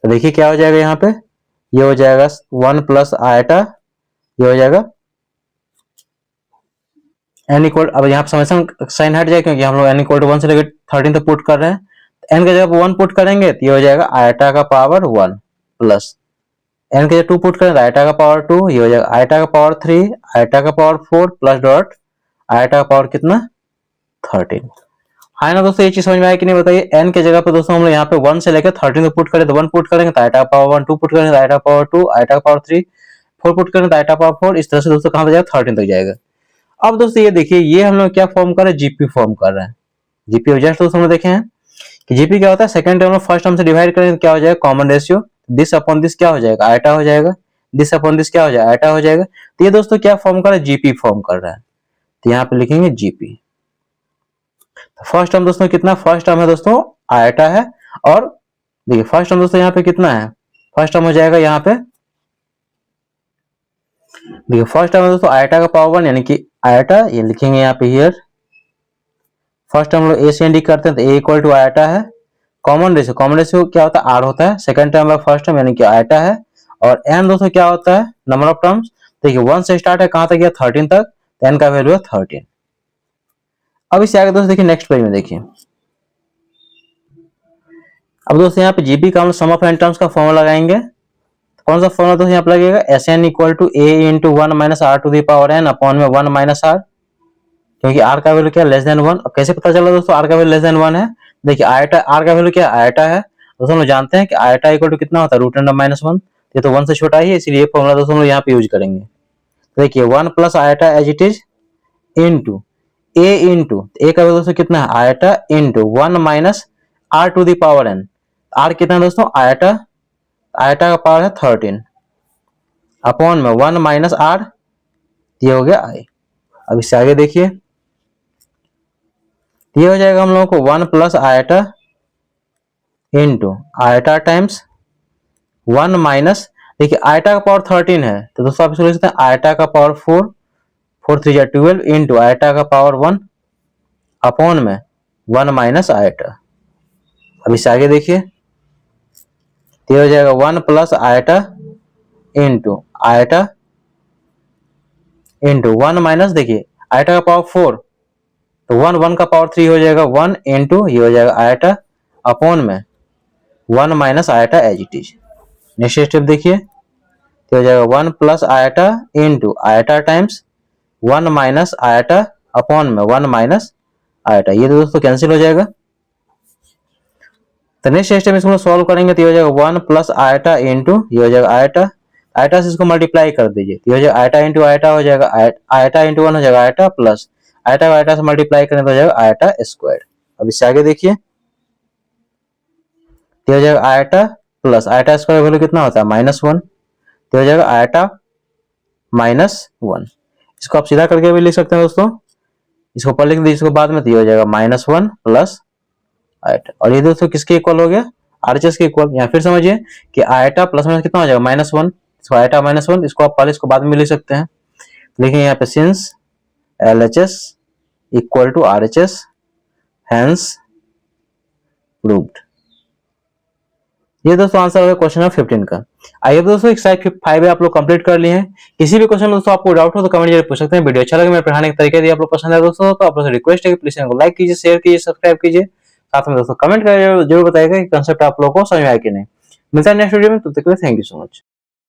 तो देखिए क्या हो जाएगा, यहाँ पे ये हो जाएगा 1 प्लस आयटा, ये हो जाएगा n इक्वल, अब यहाँ पे समेशन साइन हट जाएगा क्योंकि हम लोग n इक्वल टू 1 से लेकर 13 तक पुट कर रहे हैं। n का जगह 1 पुट करेंगे तो ये हो जाएगा आयटा का पावर 1 प्लस n के जगह 2 पुट करेंगे आयटा का पावर 2, ये हो जाएगा आयटा का पावर 3 आयटा का पावर 4 प्लस डॉट आयटा का पावर कितना 13। हाँ ना दोस्तों, ये चीज समझ में आया कि नहीं, बताइए। n के जगह पे दोस्तों हम लोग यहाँ पे 1 से लेकर 13 तक पुट करें तो 1 पुट करेंगे तो आयटा का पावर 1, 2 पुट करेंगे तो आयटा का पावर 2, आयटा का पावर 3, 4 पुट करेंगे तो आयटा का पावर 4। इस तरह से दोस्तों कहां पे जाएगा 13 तक जाएगा। अब दोस्तों ये देखिए ये हम लोग क्या फॉर्म कर रहे हैं, जीपी फॉर्म कर रहे हैं। जीपी ऑब्जेक्ट दोस्तों हम लोग देखे हैं कि जीपी क्या होता है, सेकंड टर्म में फर्स्ट टर्म से डिवाइड करें तो क्या हो जाएगा common ratio, this upon this क्या हो जाएगा आयटा हो जाएगा, दिस अपॉन दिस क्या हो जाएगा आयटा हो जाएगा। तो ये दोस्तों क्या फॉर्म कर रहा है, जीपी फॉर्म कर रहा है। तो यहाँ पे लिखेंगे जीपी। फर्स्ट टर्म दोस्तों कितना, फर्स्ट टर्म है दोस्तों आयटा है, और देखिए फर्स्ट टर्म दोस्तों यहाँ पे कितना है, फर्स्ट टर्म हो जाएगा यहाँ पे, देखिए फर्स्ट टर्म है दोस्तों आयटा का पावर 1 यानी कि आयटा, ये लिखेंगे यहाँ पे हियर। फर्स्ट टर्म लोग ए से डी करते हैं तो ए इक्वल टू आयटा है। कॉमन रेशियो क्या होता है आर होता है, सेकंड टर्म है फर्स्ट टर्म यानी कि आयटा है, और एन दोस्तों क्या होता है नंबर ऑफ टर्म्स। देखिए 1 से स्टार्ट है कहां तक गया 13 तक, तो एन का वैल्यू है 13। अब इससे आगे दोस्तों देखिए नेक्स्ट पेज में देखिए, अब दोस्तों यहाँ पे जीपी का हम सम ऑफ एन टर्म्स का फॉर्मूला लगाएंगे। कौन सा फॉर्मूला दोस्तों यहाँ पे लगेगा, S N equal to A into 1 minus are to the power N upon में 1 माइनस आर, क्योंकि आर का वैल्यू क्या लेस देन 1। अब कैसे पता चला दोस्तों आर का वैल्यू लेस देन 1 है, देखिए आयटा, आर का वैल्यू क्या आयटा है दोस्तों, हम लोग जानते हैं कि आयटा इक्वल टू कितना होता है रूट अंडर माइनस 1। ये तो 1 से छोटा ही है, इसलिए ये फॉर्मूला दोस्तों हम लोग यहाँ पे यूज करेंगे। तो देखिए 1 plus eta as it is into a into a का वैल्यू दोस्तों कितना है eta into 1 minus are to the power n. R कितना है दोस्तों आयटा, आयटा का पावर है 13 अपॉन में 1 माइनस आर, ये हो गया आई। अब इससे आगे देखिए ये हो जाएगा हम लोगों को 1 plus iota into iota times 1 minus, देखिए आयटा का पावर 13 है तो दोस्तों आप इसको लिख सकते हैं आयटा का पावर 4, 4 3 जा 12 इंटू आयटा का पावर 1 अपॉन में 1 माइनस आयटा। अब इससे आगे देखिए ये हो जाएगा 1 plus iota into eta into 1 minus, देखिए आयटा का पावर 4 तो 1 1 का पावर 3 हो जाएगा 1 इंटू ये हो जाएगा आयटा अपॉन में 1 minus iota as it is. Next step देखिए तो हो जाएगा 1 plus iota into iota times 1 minus iota upon में 1 माइनस आयटा, ये तो दोस्तों कैंसिल हो जाएगा। तो नेक्स्ट स्टेप इसको सॉल्व करेंगे तो ये हो जाएगा 1 प्लस आयटा इंटू ये हो जाएगा आयटा, आयटा से इसको मल्टीप्लाई कर दीजिए तो ये हो जाएगा आयटा इंटू आयटा हो जाएगा आयटा इंटू 1 हो जाएगा आयटा प्लस आयटा को आयटा से मल्टीप्लाई करें तो हो जाएगा आयटा स्क्वायर। अब इससे आगे देखिए तो हो जाएगा eta plus eta square value कितना होता है -1, तो हो जाएगा आयटा -1। इसको आप सीधा करके भी लिख सकते हैं दोस्तों, इसको ऊपर लिख दीजिए इसको बाद में, तो ये हो जाएगा -1 प्लस आयटा, और ये दोस्तों किसके इक्वल हो गया आरएचएस के इक्वल। यहाँ फिर समझिए कि आयटा प्लस माइनस कितना हो जाएगा -1, इसको आयटा -1, इसको आप पहले इसको बाद में लिख सकते हैं। लिखेंगे यहाँ पे since LHS equal to RHS hence proved. ये दोस्तों आंसर होगा क्वेश्चन नंबर 15 का। आइए दोस्तों एक्सरसाइज 5 आप लोग कंप्लीट कर लिए हैं। किसी भी क्वेश्चन में दोस्तों आपको डाउट हो तो कमेंट जरूर पूछ सकते हैं। वीडियो अच्छा लगे मेरे पढ़ाने के तरीके आप लोग पसंद है दोस्तों तो आप लोग से रिक्वेस्ट है कि प्लीज चैनल को लाइक कीजिए, शेयर कीजिए, सब्सक्राइब कीजिए। साथ में दोस्तों कमेंट करके जरूर बताइएगा कि कंसेप्ट आप लोगों को समझ में आया कि नहीं। मिलता है नेक्स्ट वीडियो में, तब तक के लिए थैंक यू सो मच।